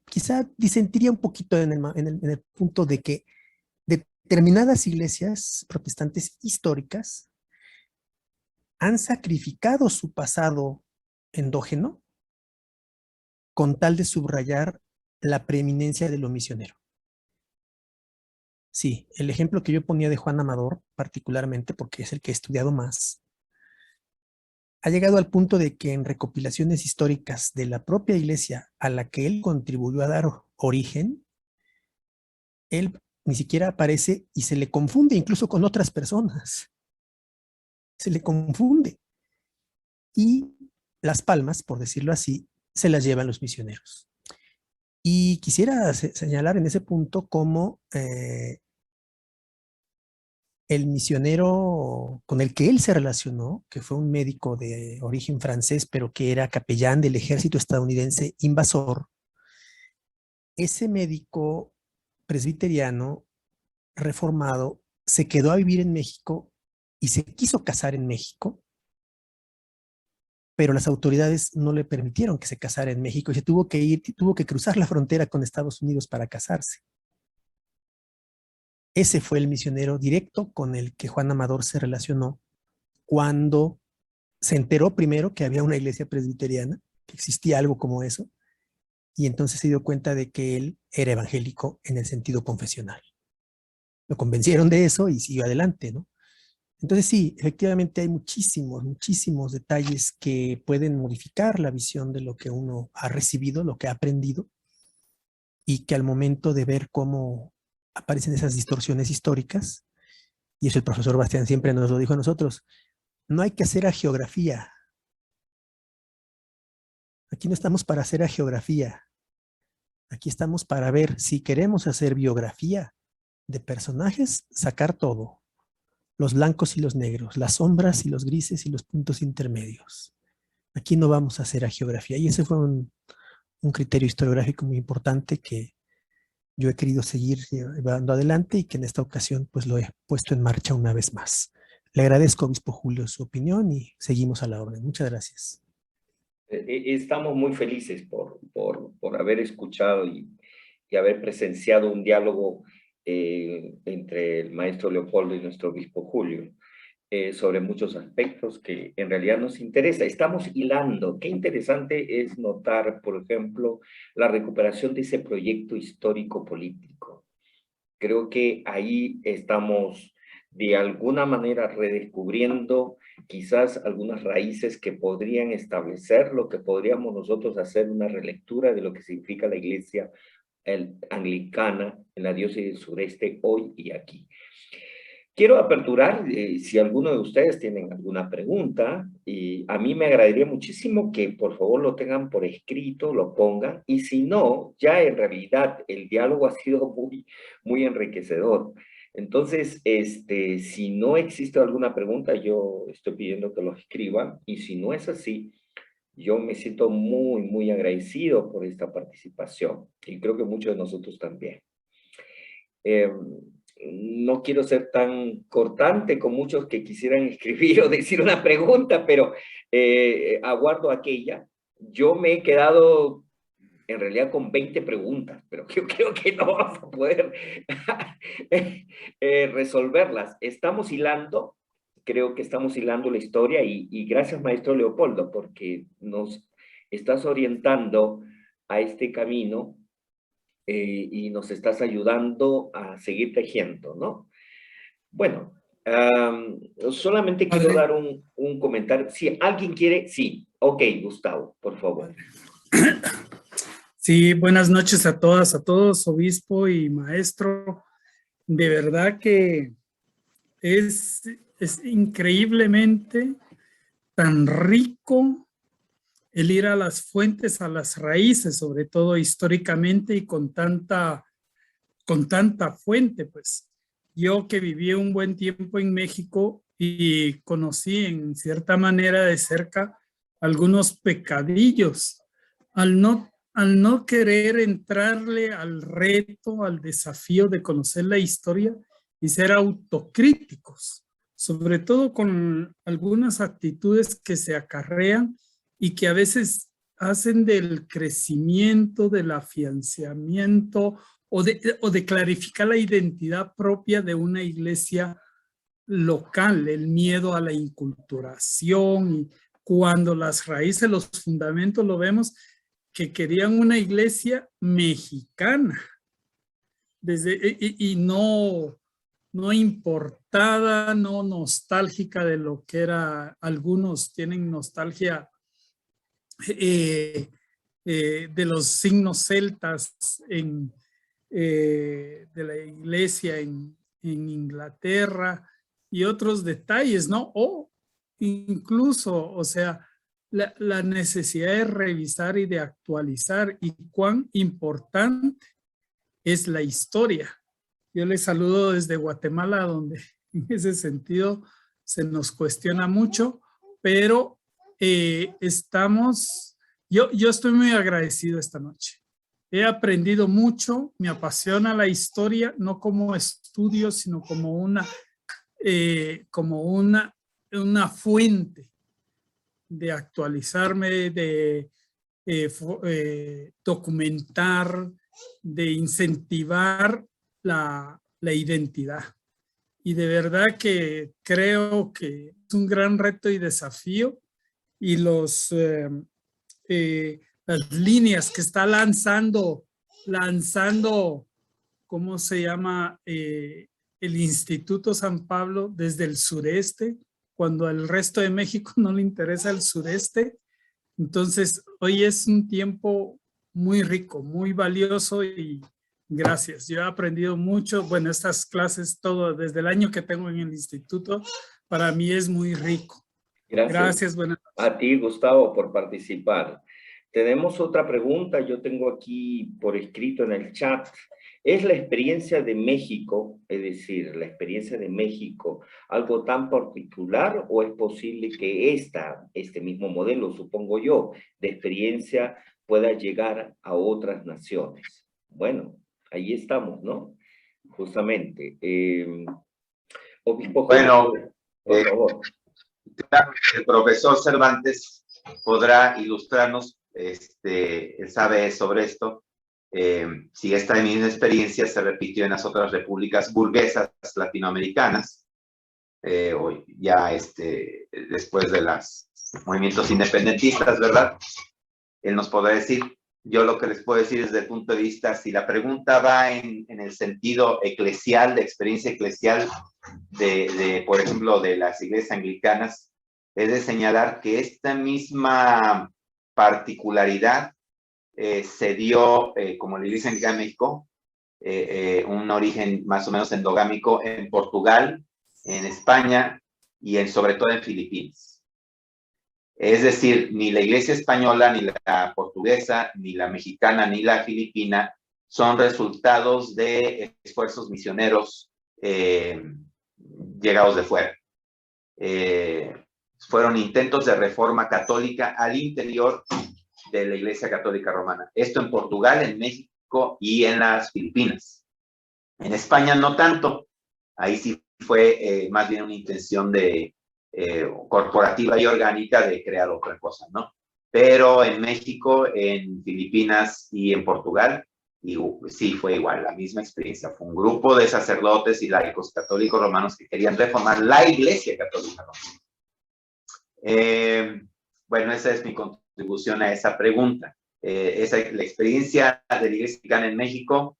quizá disentiría un poquito en el punto de que determinadas iglesias protestantes históricas han sacrificado su pasado endógeno con tal de subrayar la preeminencia de lo misionero. Sí, el ejemplo que yo ponía de Juan Amador, particularmente porque es el que he estudiado más, ha llegado al punto de que en recopilaciones históricas de la propia iglesia a la que él contribuyó a dar origen, él ni siquiera aparece y se le confunde incluso con otras personas. Se le confunde. Y las palmas, por decirlo así, se las llevan los misioneros. Y quisiera señalar en ese punto cómo el misionero con el que él se relacionó, que fue un médico de origen francés, pero que era capellán del ejército estadounidense invasor, ese médico presbiteriano reformado se quedó a vivir en México y se quiso casar en México, pero las autoridades no le permitieron que se casara en México y se tuvo que cruzar la frontera con Estados Unidos para casarse. Ese fue el misionero directo con el que Juan Amador se relacionó cuando se enteró primero que había una iglesia presbiteriana, que existía algo como eso, y entonces se dio cuenta de que él era evangélico en el sentido confesional. Lo convencieron de eso y siguió adelante, ¿no? Entonces sí, efectivamente hay muchísimos detalles que pueden modificar la visión de lo que uno ha recibido, lo que ha aprendido, y que al momento de ver cómo aparecen esas distorsiones históricas, y eso el profesor Bastián siempre nos lo dijo a nosotros, no hay que hacer agiografía. Aquí no estamos para hacer agiografía. Aquí estamos para ver si queremos hacer biografía de personajes, sacar todo. Los blancos y los negros, las sombras y los grises y los puntos intermedios. Aquí no vamos a hacer agiografía. Y ese fue un criterio historiográfico muy importante que yo he querido seguir llevando adelante y que en esta ocasión pues lo he puesto en marcha una vez más. Le agradezco, obispo Julio, su opinión y seguimos a la orden. Muchas gracias. Estamos muy felices por haber escuchado y haber presenciado un diálogo entre el maestro Leopoldo y nuestro obispo Julio sobre muchos aspectos que en realidad nos interesa. Estamos hilando. Qué interesante es notar, por ejemplo, la recuperación de ese proyecto histórico-político. Creo que ahí estamos de alguna manera redescubriendo quizás algunas raíces que podrían establecer lo que podríamos nosotros hacer una relectura de lo que significa la iglesia anglicana en la diócesis del sureste hoy y aquí. Quiero aperturar, si alguno de ustedes tienen alguna pregunta, y a mí me agradaría muchísimo que por favor lo tengan por escrito, lo pongan, y si no, ya en realidad el diálogo ha sido muy enriquecedor. Entonces, si no existe alguna pregunta, yo estoy pidiendo que lo escriban, y si no es así, yo me siento muy agradecido por esta participación, y creo que muchos de nosotros también. No quiero ser tan cortante con muchos que quisieran escribir o decir una pregunta, pero aguardo aquella. Yo me he quedado en realidad con 20 preguntas, pero yo creo que no vamos a poder resolverlas. Estamos hilando, creo que estamos hilando la historia y gracias, maestro Leopoldo, porque nos estás orientando a este camino y nos estás ayudando a seguir tejiendo, ¿no? Bueno, solamente quiero dar un comentario. Si alguien quiere, sí. Ok, Gustavo, por favor. Sí, buenas noches a todas, a todos, obispo y maestro. De verdad que es increíblemente tan rico el ir a las fuentes, a las raíces, sobre todo históricamente y con tanta fuente, pues. Yo que viví un buen tiempo en México y conocí en cierta manera de cerca algunos pecadillos al no querer entrarle al reto, al desafío de conocer la historia y ser autocríticos, sobre todo con algunas actitudes que se acarrean y que a veces hacen del crecimiento, del afianzamiento o de clarificar la identidad propia de una iglesia local, el miedo a la inculturación, y cuando las raíces, los fundamentos lo vemos, que querían una iglesia mexicana, y no importada, no nostálgica de lo que era. Algunos tienen nostalgia de los signos celtas de la iglesia en Inglaterra y otros detalles, ¿no? O incluso, o sea, la necesidad de revisar y de actualizar y cuán importante es la historia. Yo les saludo desde Guatemala, donde en ese sentido se nos cuestiona mucho, pero yo estoy muy agradecido esta noche. He aprendido mucho, me apasiona la historia, no como estudio, sino como una fuente de actualizarme, de documentar, de incentivar la identidad. Y de verdad que creo que es un gran reto y desafío, y las líneas que está lanzando, ¿cómo se llama? El Instituto San Pablo desde el sureste, cuando al resto de México no le interesa el sureste. Entonces, hoy es un tiempo muy rico, muy valioso, y gracias. Yo he aprendido mucho. Bueno, estas clases, todo desde el año que tengo en el instituto, para mí es muy rico. Gracias, buenas noches. A ti, Gustavo, por participar. Tenemos otra pregunta, yo tengo aquí por escrito en el chat. ¿Es la experiencia de México, es decir, la experiencia de México, algo tan particular, o es posible que este mismo modelo, supongo yo, de experiencia pueda llegar a otras naciones? Bueno, ahí estamos, ¿no? Justamente. Obispo, bueno, por favor. El profesor Cervantes podrá ilustrarnos, él sabe sobre esto, si esta misma experiencia se repitió en las otras repúblicas burguesas latinoamericanas, o ya después de los movimientos independentistas, ¿verdad? Él nos podrá decir. Yo lo que les puedo decir desde el punto de vista, si la pregunta va en el sentido eclesial, de experiencia eclesial, por ejemplo, de las iglesias anglicanas, es de señalar que esta misma particularidad se dio, como la iglesia anglicana en México, un origen más o menos endogámico en Portugal, en España y sobre todo en Filipinas. Es decir, ni la iglesia española, ni la portuguesa, ni la mexicana, ni la filipina son resultados de esfuerzos misioneros llegados de fuera. Fueron intentos de reforma católica al interior de la Iglesia Católica Romana. Esto en Portugal, en México y en las Filipinas. En España no tanto. Ahí sí fue más bien una intención corporativa y orgánica de crear otra cosa, ¿no? pero en México, en Filipinas y en Portugal, y sí, fue igual, la misma experiencia. Fue un grupo de sacerdotes y laicos católicos romanos que querían reformar la Iglesia Católica Romana. Bueno, esa es mi contribución a esa pregunta. La experiencia de la Iglesia Mexicana en México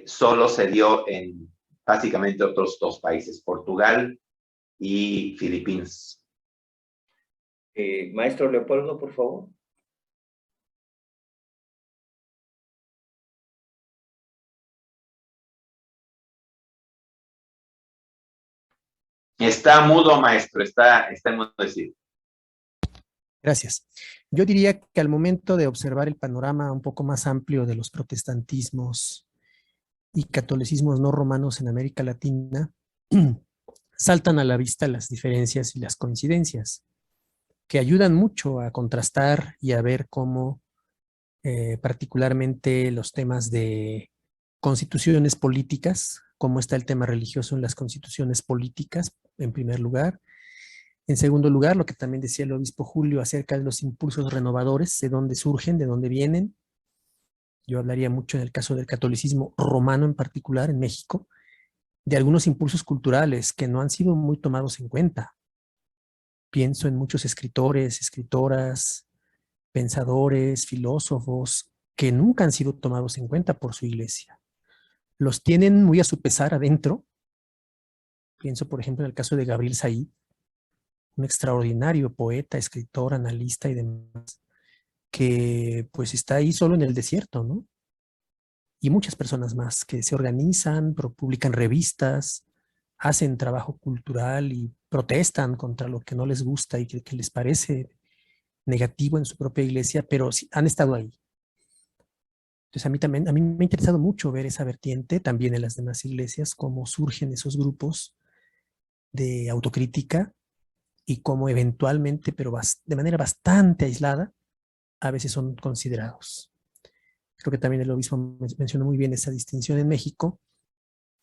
solo se dio en básicamente otros dos países, Portugal y Filipinas. Maestro Leopoldo, por favor. Está mudo, maestro, está enmudecido. Gracias. Yo diría que al momento de observar el panorama un poco más amplio de los protestantismos y catolicismos no romanos en América Latina, saltan a la vista las diferencias y las coincidencias, que ayudan mucho a contrastar y a ver cómo particularmente los temas de constituciones políticas, cómo está el tema religioso en las constituciones políticas, en primer lugar. En segundo lugar, lo que también decía el obispo Julio acerca de los impulsos renovadores, de dónde surgen, de dónde vienen. Yo hablaría mucho en el caso del catolicismo romano en particular, en México, de algunos impulsos culturales que no han sido muy tomados en cuenta. Pienso en muchos escritores, escritoras, pensadores, filósofos, que nunca han sido tomados en cuenta por su iglesia. Los tienen muy a su pesar adentro. Pienso, por ejemplo, en el caso de Gabriel Said, un extraordinario poeta, escritor, analista y demás, que pues está ahí solo en el desierto, ¿no? Y muchas personas más que se organizan, publican revistas, hacen trabajo cultural y protestan contra lo que no les gusta y que les parece negativo en su propia iglesia, pero sí, han estado ahí. Entonces a mí me ha interesado mucho ver esa vertiente también en las demás iglesias, cómo surgen esos grupos de autocrítica y cómo eventualmente, pero de manera bastante aislada, a veces son considerados. Creo que también el obispo mencionó muy bien esa distinción en México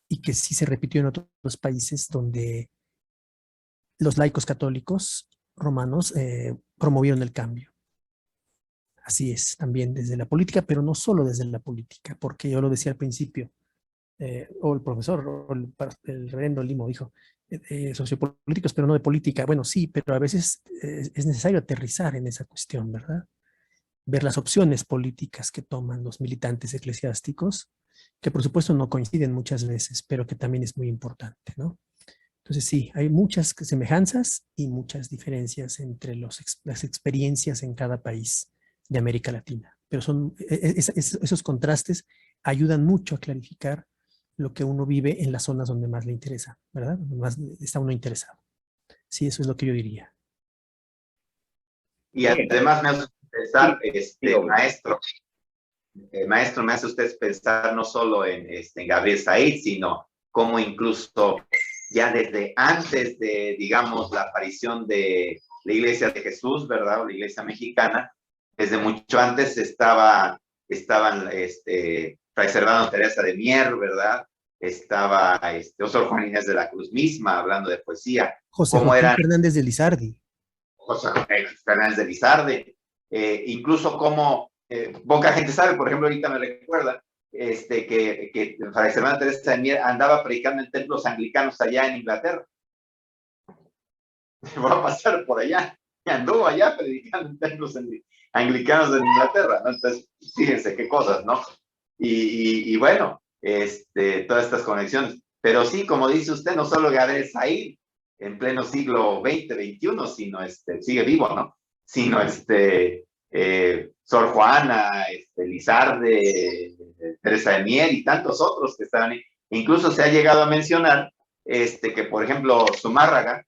y que sí se repitió en otros países donde los laicos católicos romanos promovieron el cambio. Así es, también desde la política, pero no solo desde la política, porque yo lo decía al principio, o el profesor, o el reverendo Limo dijo, sociopolíticos, pero no de política. Bueno, sí, pero a veces es necesario aterrizar en esa cuestión, ¿verdad? Ver las opciones políticas que toman los militantes eclesiásticos, que por supuesto no coinciden muchas veces, pero que también es muy importante, ¿no? Entonces sí, hay muchas semejanzas y muchas diferencias entre las experiencias en cada país de América Latina, pero esos contrastes ayudan mucho a clarificar lo que uno vive en las zonas donde más le interesa, ¿verdad? Donde más está uno interesado. Sí, eso es lo que yo diría. Y además me hace pensar, maestro, me hace usted pensar no solo en Gabriel Said, sino cómo incluso ya desde antes de, digamos, la aparición de la Iglesia de Jesús, ¿verdad? O la Iglesia Mexicana, desde mucho antes estaban Fray Servando Teresa de Mier, ¿verdad? Estaba Sor Juana Inés de la Cruz misma, hablando de poesía. José Joaquín Fernández de Lizardi. José Fernández de Lizardi. Incluso como poca gente sabe, por ejemplo, ahorita me recuerda que Fray Servando Teresa de Mier andaba predicando en templos anglicanos allá en Inglaterra. Va a pasar por allá. Anduvo allá predicando en templos anglicanos en Inglaterra, ¿no? Entonces, fíjense qué cosas, ¿no? Y bueno, todas estas conexiones. Pero sí, como dice usted, no solo Gabriel Said en pleno siglo XX, XXI, sino sigue vivo, ¿no? Sino Sor Juana, Lizarde, Teresa de Mier y tantos otros que estaban ahí. Incluso se ha llegado a mencionar que, por ejemplo, Zumárraga,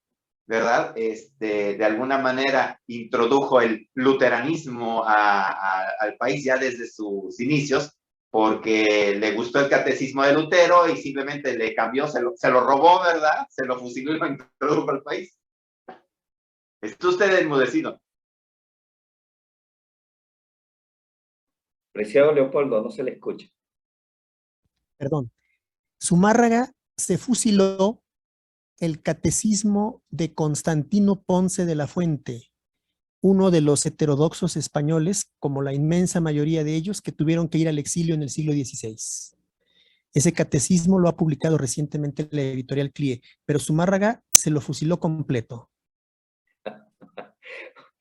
¿verdad? De alguna manera introdujo el luteranismo al país ya desde sus inicios, porque le gustó el catecismo de Lutero y simplemente le cambió, se lo robó, ¿verdad? Se lo fusiló y lo introdujo al país. ¿Está usted enmudecido? Preciado Leopoldo, no se le escucha. Perdón. Zumárraga se fusiló el catecismo de Constantino Ponce de la Fuente, uno de los heterodoxos españoles, como la inmensa mayoría de ellos, que tuvieron que ir al exilio en el siglo XVI. Ese catecismo lo ha publicado recientemente la editorial CLIE, pero Zumárraga se lo fusiló completo.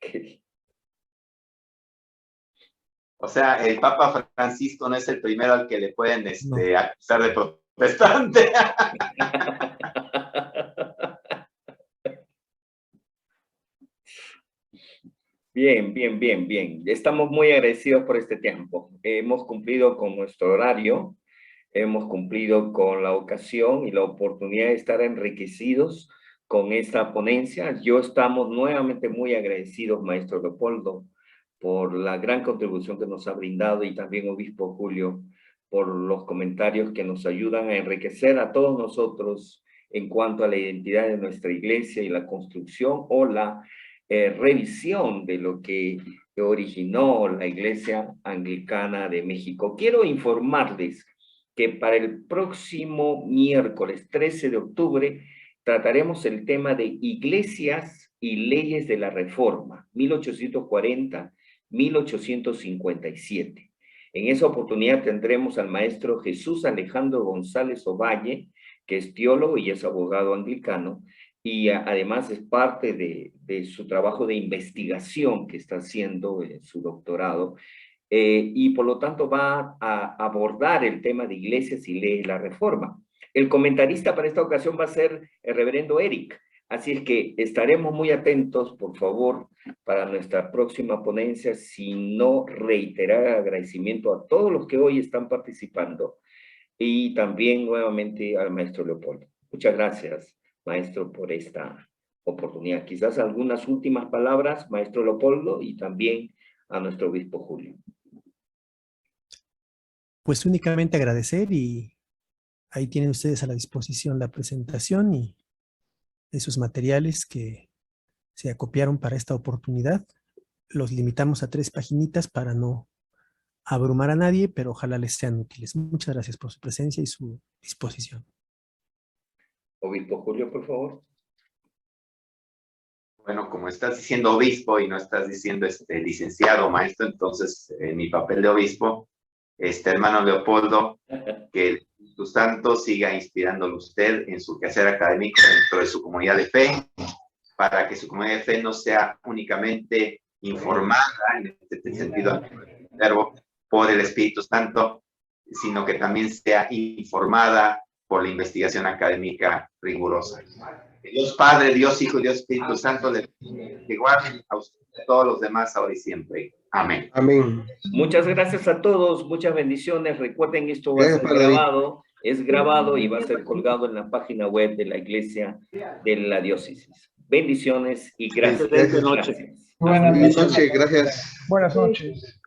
Okay. O sea, el Papa Francisco no es el primero al que le pueden No. acusar de protestante. Bien, bien, bien, bien. Estamos muy agradecidos por este tiempo. Hemos cumplido con nuestro horario, hemos cumplido con la ocasión y la oportunidad de estar enriquecidos con esta ponencia. Estamos nuevamente muy agradecidos, Maestro Leopoldo, por la gran contribución que nos ha brindado, y también Obispo Julio, por los comentarios que nos ayudan a enriquecer a todos nosotros en cuanto a la identidad de nuestra iglesia y la construcción o la revisión de lo que originó la Iglesia Anglicana de México. Quiero informarles que para el próximo miércoles 13 de octubre trataremos el tema de iglesias y leyes de la Reforma, 1840-1857. En esa oportunidad tendremos al maestro Jesús Alejandro González Ovalle, que es teólogo y es abogado anglicano, y además es parte de su trabajo de investigación que está haciendo en su doctorado, y por lo tanto va a abordar el tema de iglesias y leyes de la Reforma. El comentarista para esta ocasión va a ser el reverendo Eric, así es que estaremos muy atentos, por favor, para nuestra próxima ponencia, sino reiterar agradecimiento a todos los que hoy están participando, y también nuevamente al maestro Leopoldo. Muchas gracias, maestro, por esta oportunidad. Quizás algunas últimas palabras, maestro Leopoldo, y también a nuestro obispo Julio. Pues únicamente agradecer, y ahí tienen ustedes a la disposición la presentación y esos materiales que se acopiaron para esta oportunidad. Los limitamos a 3 paginitas para no abrumar a nadie, pero ojalá les sean útiles. Muchas gracias por su presencia y su disposición. Obispo Julio, por favor. Bueno, como estás diciendo obispo y no estás diciendo licenciado maestro, entonces en mi papel de obispo, hermano Leopoldo, que el Espíritu Santo siga inspirándolo usted en su quehacer académico dentro de su comunidad de fe, para que su comunidad de fe no sea únicamente informada, en este sentido, por el Espíritu Santo, sino que también sea informada por la investigación académica rigurosa. Dios Padre, Dios Hijo, Dios Espíritu Santo, que guarden a usted y a todos los demás ahora y siempre. Amén. Amén. Muchas gracias a todos, muchas bendiciones. Recuerden, esto va a ser grabado, es grabado y va a ser colgado en la página web de la Iglesia de la Diócesis. Bendiciones y gracias. Buenas noches. Gracias. Buenas noches, gracias. Buenas noches.